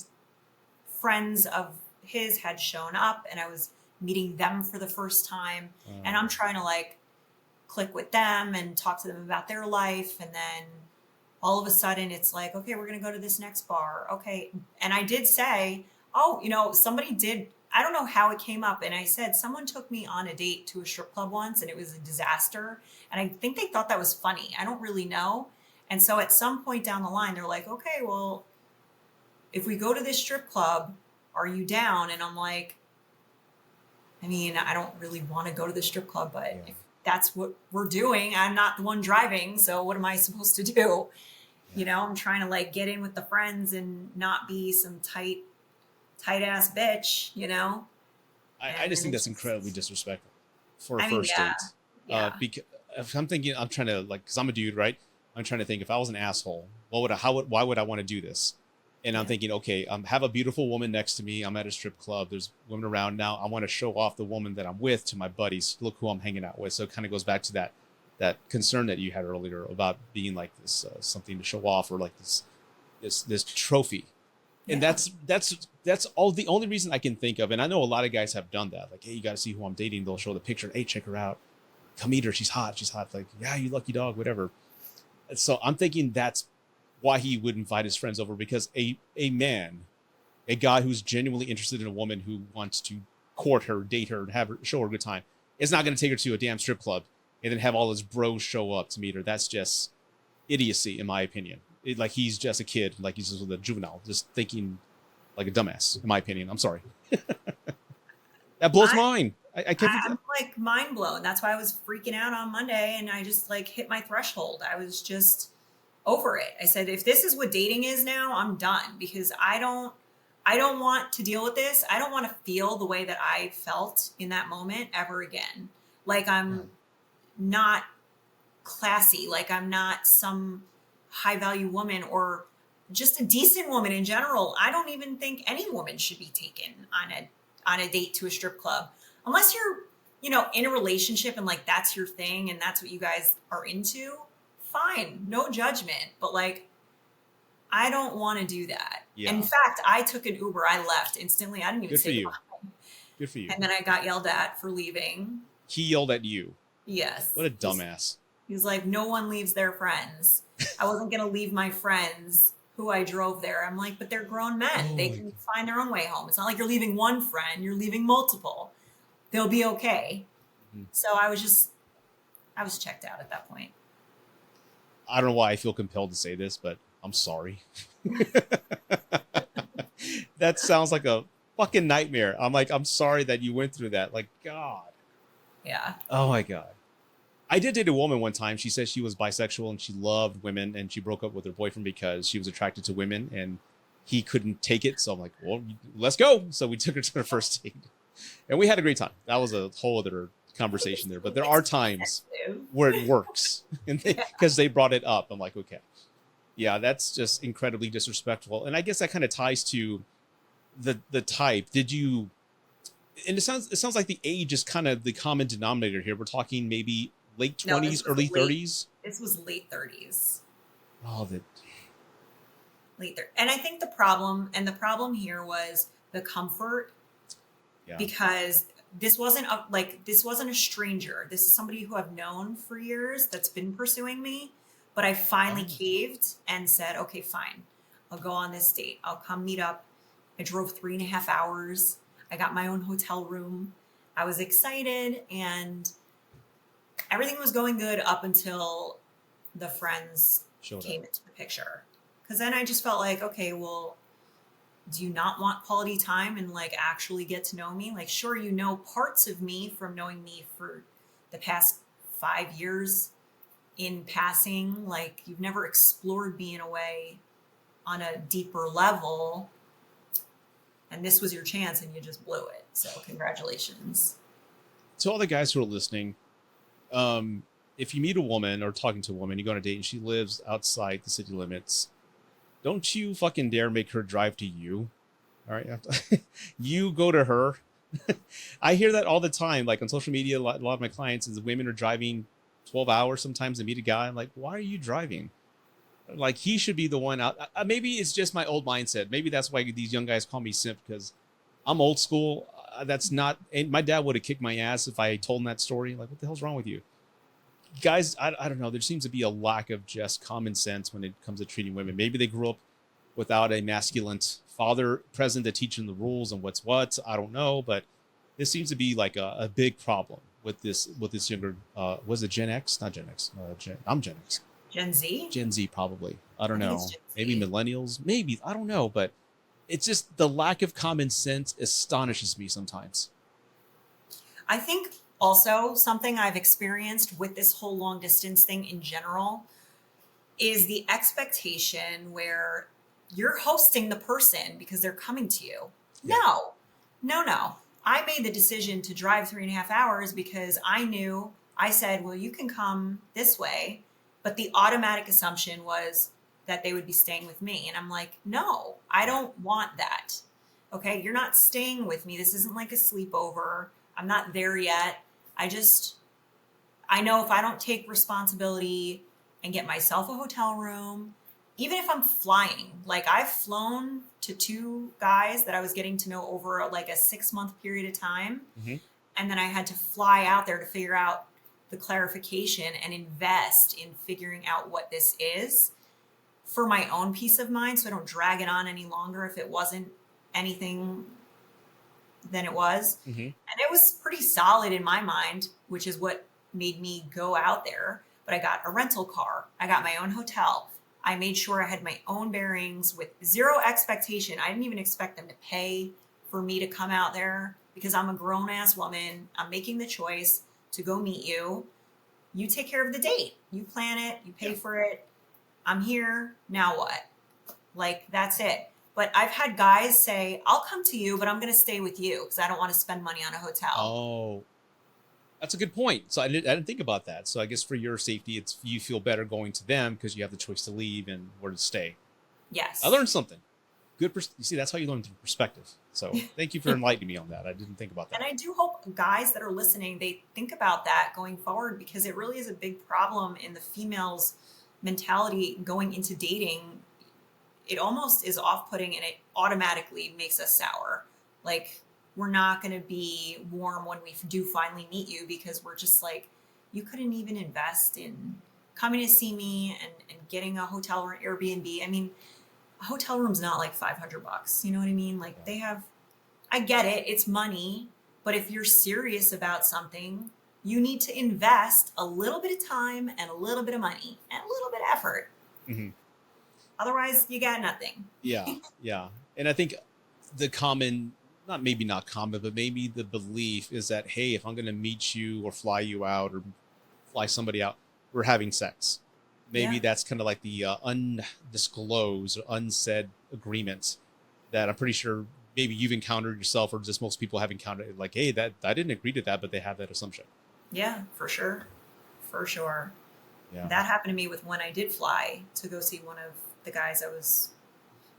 friends of his had shown up, and I was meeting them for the first time, and I'm Um, trying to like click with them and talk to them about their life, and then all of a sudden it's like, okay, we're going to go to this next bar. Okay. And I did say, oh, you know, somebody did, I don't know how it came up. And I said, someone took me on a date to a strip club once and it was a disaster. And I think they thought that was funny. I don't really know. And so at some point down the line, they're like, okay, well, if we go to this strip club, are you down? And I'm like, I mean, I don't really want to go to the strip club, but if that's what we're doing, I'm not the one driving. So what am I supposed to do? You know, I'm trying to like get in with the friends and not be some tight ass bitch, you know? I just think that's incredibly disrespectful for a I mean, first yeah, date. yeah, Because if I'm thinking, I'm trying to like, because I'm a dude, right? I'm trying to think if I was an asshole, why would I want to do this? And I'm yeah, thinking, okay, have a beautiful woman next to me. I'm at a strip club. There's women around now. I want to show off the woman that I'm with to my buddies. Look who I'm hanging out with. So it kind of goes back to that concern that you had earlier about being like this something to show off or like this trophy. And yeah. that's all the only reason I can think of. And I know a lot of guys have done that. Like, hey, you got to see who I'm dating. They'll show the picture. Hey, check her out. Come meet her. She's hot. She's hot. Like, yeah, you lucky dog, whatever. So I'm thinking that's why he would invite his friends over, because a man, a guy who's genuinely interested in a woman who wants to court her, date her, and have her show her a good time, is not going to take her to a damn strip club and then have all his bros show up to meet her. That's just idiocy, in my opinion. Like he's just a kid, like he's just a juvenile, just thinking like a dumbass, in my opinion. I'm sorry. That blows I, mine. I can't. I'm like mind blown. That's why I was freaking out on Monday and I just like hit my threshold. I was just over it. I said, if this is what dating is now, I'm done because I don't want to deal with this. I don't want to feel the way that I felt in that moment ever again. Like I'm not classy, like I'm not some high value woman or just a decent woman in general. I don't even think any woman should be taken on a date to a strip club unless you're, you know, in a relationship and like that's your thing and that's what you guys are into. Fine, no judgment, but like I don't want to do that. In Yeah. fact, I took an Uber. I left instantly. I didn't even Good for say you. goodbye. Good for you. And then I got yelled at for leaving. He yelled at you. Yes. What a dumbass. He's like, no one leaves their friends. I wasn't going to leave my friends who I drove there. I'm like, but they're grown men. Oh They my can God. find their own way home. It's not like you're leaving one friend, you're leaving multiple. They'll be okay. Mhm. So I was checked out at that point. I don't know why I feel compelled to say this, but I'm sorry. That sounds like a fucking nightmare. I'm like, I'm sorry that you went through that. Like, God. Yeah. Oh my God. I did date a woman one time. She said she was bisexual and she loved women, and she broke up with her boyfriend because she was attracted to women and he couldn't take it. So I'm like, well, let's go. So we took her to her first date and we had a great time. That was a whole other conversation there, but there are times where it works and because they brought it up. I'm like, okay, yeah, that's just incredibly disrespectful. And I guess that kind of ties to the type. Did you, and it sounds like the age is kind of the common denominator here. We're talking maybe late No, 20s, early 30s. this was late 30s. Oh, the Later. And I think the problem here was the comfort yeah. because this wasn't a stranger. This is somebody who I've known for years that's been pursuing me, but I finally Oh. caved and said, okay, fine. I'll go on this date. I'll come meet up. I drove 3.5 hours. I got my own hotel room. I was excited and everything was going good up until the friends Showed came up. into the picture. Because then I just felt like, okay, well, do you not want quality time and like actually get to know me? Like, sure, you know parts of me from knowing me for the past 5 years in passing. Like, you've never explored me in a way on a deeper level. And this was your chance and you just blew it. So, congratulations. To all the guys who are listening, if you meet a woman or talking to a woman, you go on a date and she lives outside the city limits, don't you fucking dare make her drive to you. All right. You go to her. I hear that all the time. Like on social media, a lot of my clients is women are driving 12 hours sometimes to meet a guy. I'm like, why are you driving? Like he should be the one out. Maybe it's just my old mindset. Maybe that's why these young guys call me simp because I'm old school. That's not, and my dad would have kicked my ass if I told him that story. Like, what the hell's wrong with you? Guys, I don't know. There seems to be a lack of just common sense when it comes to treating women. Maybe they grew up without a masculine father present to teach him the rules and what's what. I don't know, but this seems to be like a big problem with this younger. Was it Gen X? Not Gen X. I'm Gen X. Gen Z? Gen Z probably. I don't I think know. it's Gen Maybe Z. millennials. Maybe I don't know, but it's just the lack of common sense astonishes me sometimes. I think also something I've experienced with this whole long distance thing in general is the expectation where you're hosting the person because they're coming to you. Yeah. No, no, no. I made the decision to drive 3.5 hours because I knew I said, well, you can come this way. But the automatic assumption was that they would be staying with me. And I'm like, no, I don't want that. Okay. You're not staying with me. This isn't like a sleepover. I'm not there yet. I know if I don't take responsibility and get myself a hotel room, even if I'm flying, like I've flown to two guys that I was getting to know over like a 6 month period of time. Hmm. And then I had to fly out there to figure out the clarification and invest in figuring out what this is for my own peace of mind. So I don't drag it on any longer if it wasn't anything than it was. Hmm. And it was pretty solid in my mind, which is what made me go out there. But I got a rental car, I got my own hotel. I made sure I had my own bearings with zero expectation. I didn't even expect them to pay for me to come out there because I'm a grown ass woman. I'm making the choice to go meet you. You take care of the date. You plan it, you pay for it. I'm here. Now what? Like, that's it. But I've had guys say, I'll come to you, but I'm going to stay with you because I don't want to spend money on a hotel. Oh, that's a good point. So I didn't think about that. So I guess for your safety, it's you feel better going to them because you have the choice to leave and where to stay. Yes. I learned something. You see, that's how you learn through perspective. So thank you for enlightening me on that. I didn't think about that. And I do hope guys that are listening, they think about that going forward because it really is a big problem in the female's mentality going into dating. It almost is off-putting and it automatically makes us sour. Like, we're not going to be warm when we do finally meet you because we're just like, you couldn't even invest in coming to see me and getting a hotel or an Airbnb. I mean, a hotel room's not like $500. You know what I mean? Like I get it. It's money. But if you're serious about something, you need to invest a little bit of time and a little bit of money and a little bit of effort. Hmm. Otherwise, you got nothing. Yeah, yeah. And I think the common, not common, but maybe the belief is that, hey, if I'm going to meet you or fly you out or fly somebody out, we're having sex. Maybe Yeah. that's kind of like the undisclosed or unsaid agreement that I'm pretty sure maybe you've encountered yourself or just most people have encountered. Like, hey, that I didn't agree to that, but they have that assumption. Yeah, for sure. For sure. Yeah. That happened to me with when I did fly to go see one of the guys I was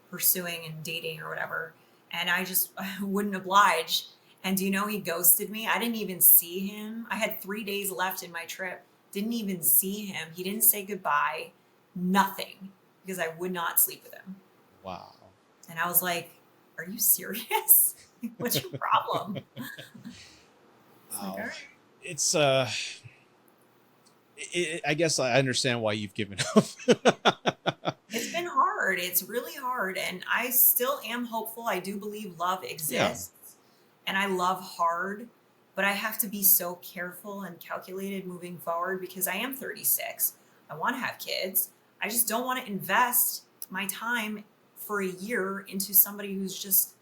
pursuing and dating or whatever. And I just wouldn't oblige. And do you know he ghosted me? I didn't even see him. I had 3 days left in my trip. Didn't even see him. He didn't say goodbye. Nothing. Because I would not sleep with him. Wow. And I was like, are you serious? What's your problem? It's like, all right. It's I guess I understand why you've given up. It's been hard. It's really hard. And I still am hopeful. I do believe love exists. And I love hard. But I have to be so careful and calculated moving forward because I am 36. I want to have kids. I just don't want to invest my time for a year into somebody who's just,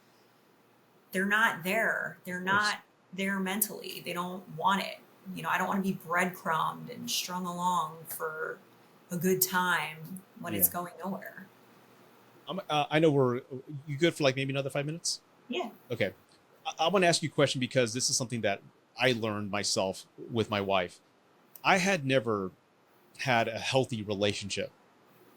they're not there. They're not there mentally. They don't want it. You know, I don't want to be breadcrumbed and strung along for a good time when it's going nowhere. I know you good for like maybe another 5 minutes? Yeah. Okay. I want to ask you a question because this is something that I learned myself with my wife. I had never had a healthy relationship.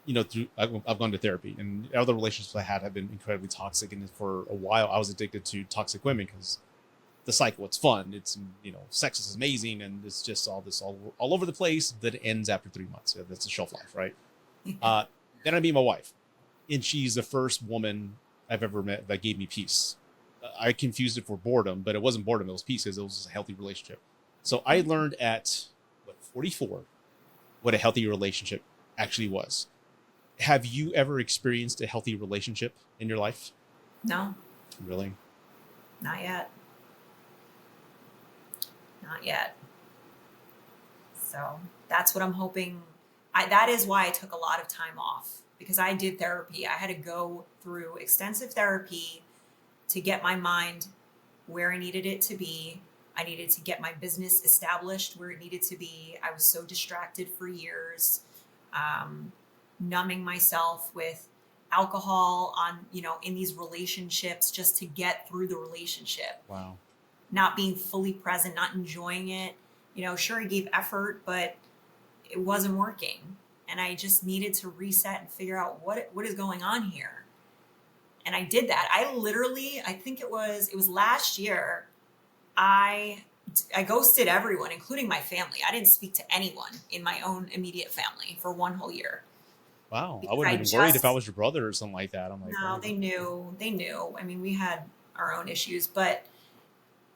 You know, I've gone to therapy, and other relationships I had have been incredibly toxic. And for a while, I was addicted to toxic women because the cycle, it's fun. It's, you know, sex is amazing, and it's just all over the place that ends after 3 months. That's the shelf life, right? Then I meet my wife, and she's the first woman I've ever met that gave me peace. I confused it for boredom, but it wasn't boredom. It was peace because it was just a healthy relationship. So I learned at 44 what a healthy relationship actually was. Have you ever experienced a healthy relationship in your life? No, Really? not yet. Not yet. So that's what I'm hoping. That is why I took a lot of time off because I did therapy. I had to go through extensive therapy to get my mind where I needed it to be. I needed to get my business established where it needed to be. I was so distracted for years, um, numbing myself with alcohol on, in these relationships just to get through the relationship, Wow. not being fully present, not enjoying it. Sure, I gave effort, but it wasn't working. And I just needed to reset and figure out what is going on here. And I did that. I literally, I think it was last year. I I ghosted everyone, including my family. I didn't speak to anyone in my own immediate family for one whole year Wow. I because would I have been worried if I just was your brother or something like that. I'm like, no, oh, they knew. They knew. I mean, we had our own issues, but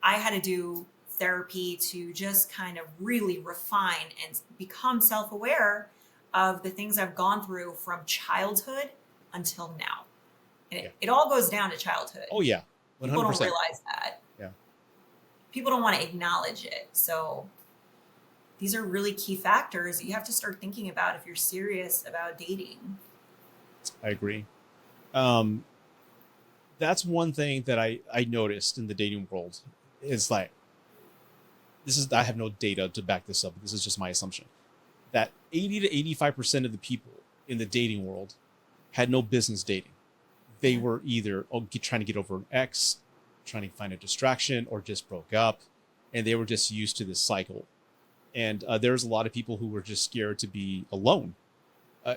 I had to do therapy to just kind of really refine and become self-aware of the things I've gone through from childhood until now. And yeah. it all goes down to childhood. Oh, yeah. People don't 100%. realize that. Yeah. People don't want to acknowledge it. So these are really key factors that you have to start thinking about if you're serious about dating. I agree. Um, that's one thing that I noticed in the dating world is like, I have no data to back this up. This is just my assumption that 80 to 85% of the people in the dating world had no business dating. They Yeah. were either trying to get over an ex, trying to find a distraction, or just broke up. And they were just used to this cycle. And there's a lot of people who were just scared to be alone,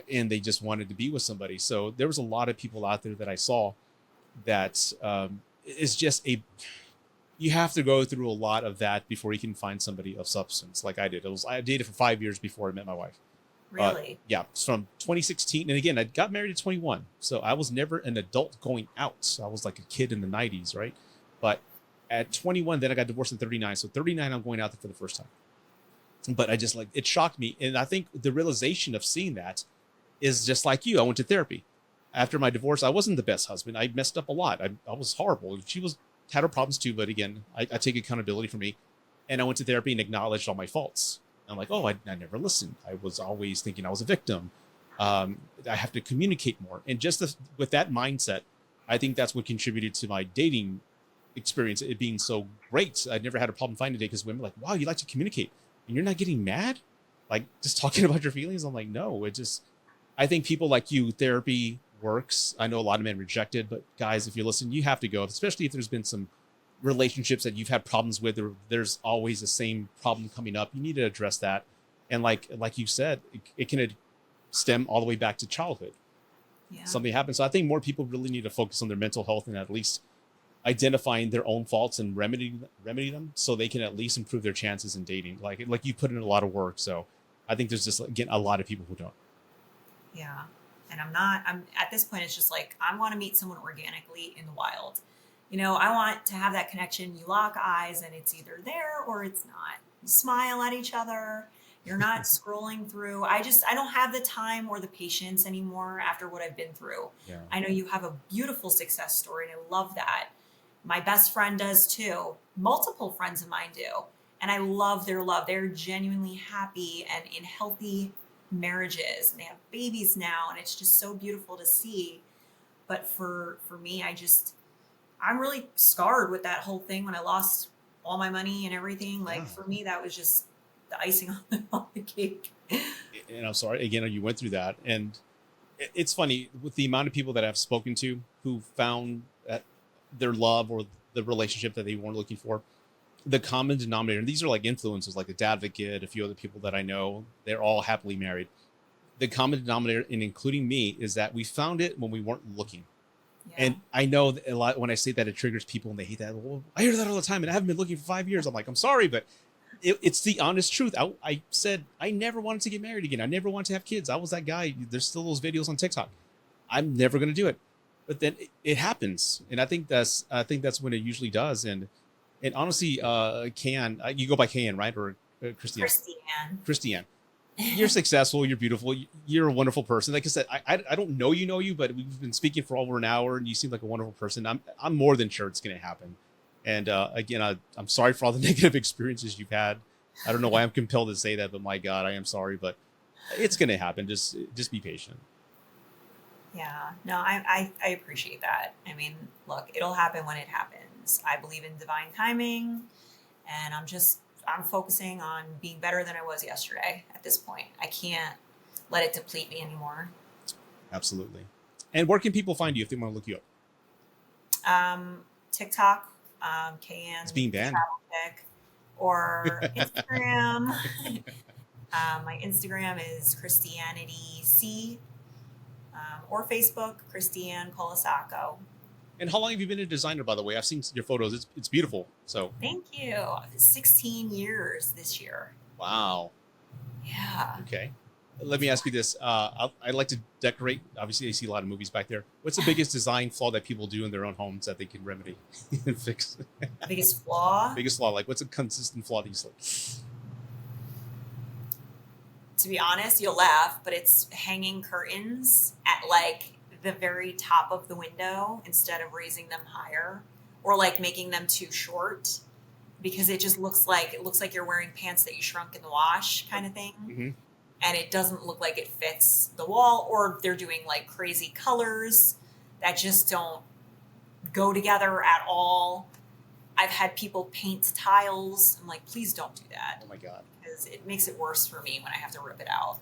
and they just wanted to be with somebody. So there was a lot of people out there that I saw that is just you have to go through a lot of that before you can find somebody of substance like I did. I dated for 5 years before I met my wife. Really? Yeah, it's from 2016. And again, I got married at 21. So I was never an adult going out. I was like a kid in the 90s, right? But at 21, then I got divorced at 39. So 39, I'm going out there for the first time. But I just like, it shocked me. And I think the realization of seeing that is just like you. I went to therapy. After my divorce, I wasn't the best husband. I messed up a lot. I was horrible. She had her problems too. But again, I take accountability for me. And I went to therapy and acknowledged all my faults. I'm like, oh, I never listened. I was always thinking I was a victim. I have to communicate more. And with that mindset, I think that's what contributed to my dating experience, it being so great. I never had a problem finding a date because women were like, wow, you like to communicate and you're not getting mad? Like just talking about your feelings? I'm like, no, I think people like you, therapy works. I know a lot of men reject it, but guys, if you listen, you have to go, especially if there's been some relationships that you've had problems with, or there's always the same problem coming up. You need to address that. And like you said, it can stem all the way back to childhood. Yeah. Something happens. So I think more people really need to focus on their mental health and at least identifying their own faults and remedy them so they can at least improve their chances in dating. Like you put in a lot of work. So I think there's just again a lot of people who don't. Yeah. And I'm at this point, it's just like, I want to meet someone organically in the wild. I want to have that connection. You lock eyes and it's either there or it's not. You smile at each other. You're not scrolling through. I don't have the time or the patience anymore after what I've been through. Yeah. I know you have a beautiful success story and I love that. My best friend does too. Multiple friends of mine do. And I love their love. They're genuinely happy and in healthy marriages and they have babies now. And it's just so beautiful to see. But for me, I'm really scarred with that whole thing when I lost all my money and everything. Like Yeah. for me, that was just the icing on the cake. And I'm sorry again, you went through that, and it's funny with the amount of people that I've spoken to who found that their love or the relationship that they weren't looking for. The common denominator, and these are like influencers like the Advocate, a few other people that I know, they're all happily married. The common denominator, and including me, is that we found it when we weren't looking. Yeah. And I know that a lot when I say that it triggers people and they hate that. Well, I hear that all the time, and I haven't been looking for 5 years. I'm like, I'm sorry, but it's the honest truth. I said I never wanted to get married again. I never wanted to have kids. I was that guy. There's still those videos on TikTok. I'm never going to do it. But then it happens, and I think that's when it usually does. And honestly, you go by Can, right, or Christiane? Christiane. Christiane. You're successful. You're beautiful. You're a wonderful person. Like I said, I don't know you, but we've been speaking for over an hour, and you seem like a wonderful person. I'm more than sure it's going to happen. And again, I'm sorry for all the negative experiences you've had. I don't know why I'm compelled to say that, but my God, I am sorry. But it's going to happen. Just be patient. Yeah, no, I appreciate that. I mean, look, it'll happen when it happens. I believe in divine timing, and I'm focusing on being better than I was yesterday at this point. I can't let it deplete me anymore. Absolutely. And where can people find you if they want to look you up? TikTok, It's KN being banned. Travel Pick, or Instagram. My Instagram is Christianity C, or Facebook, Christiane Colasaco. And how long have you been a designer, by the way? I've seen your photos. It's beautiful. So Thank you. 16 years this year. wow. Yeah. Okay. Let me ask you this. I like to decorate. Obviously, I see a lot of movies back there. What's the biggest design flaw that people do in their own homes that they can remedy and fix? Biggest flaw? Biggest flaw. Like, what's a consistent flaw that you like? To be honest, you'll laugh, but it's hanging curtains at like the very top of the window instead of raising them higher, or like making them too short, because it looks like you're wearing pants that you shrunk in the wash kind of thing. Mm-hmm. And it doesn't look like it fits the wall, or they're doing like crazy colors that just don't go together at all. I've had people paint tiles. I'm like, please don't do that, Oh my God. because it makes it worse for me when I have to rip it out.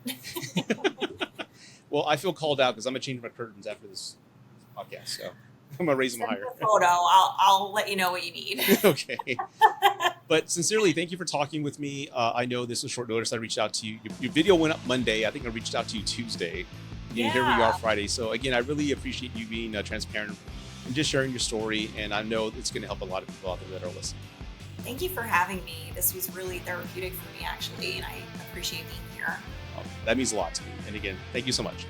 Well, I feel called out because I'm gonna change my curtains after this podcast. So I'm gonna raise them Send me higher. a photo. I'll let you know what you need. Okay. But sincerely, thank you for talking with me. I know this was short notice. I reached out to you. Your video went up Monday. I think I reached out to you Tuesday. And here we Yeah. are Friday. So again, I really appreciate you being transparent and just sharing your story. And I know it's going to help a lot of people out there that are listening. Thank you for having me. This was really therapeutic for me, actually, and I appreciate being here. That means a lot to me. And again, thank you so much.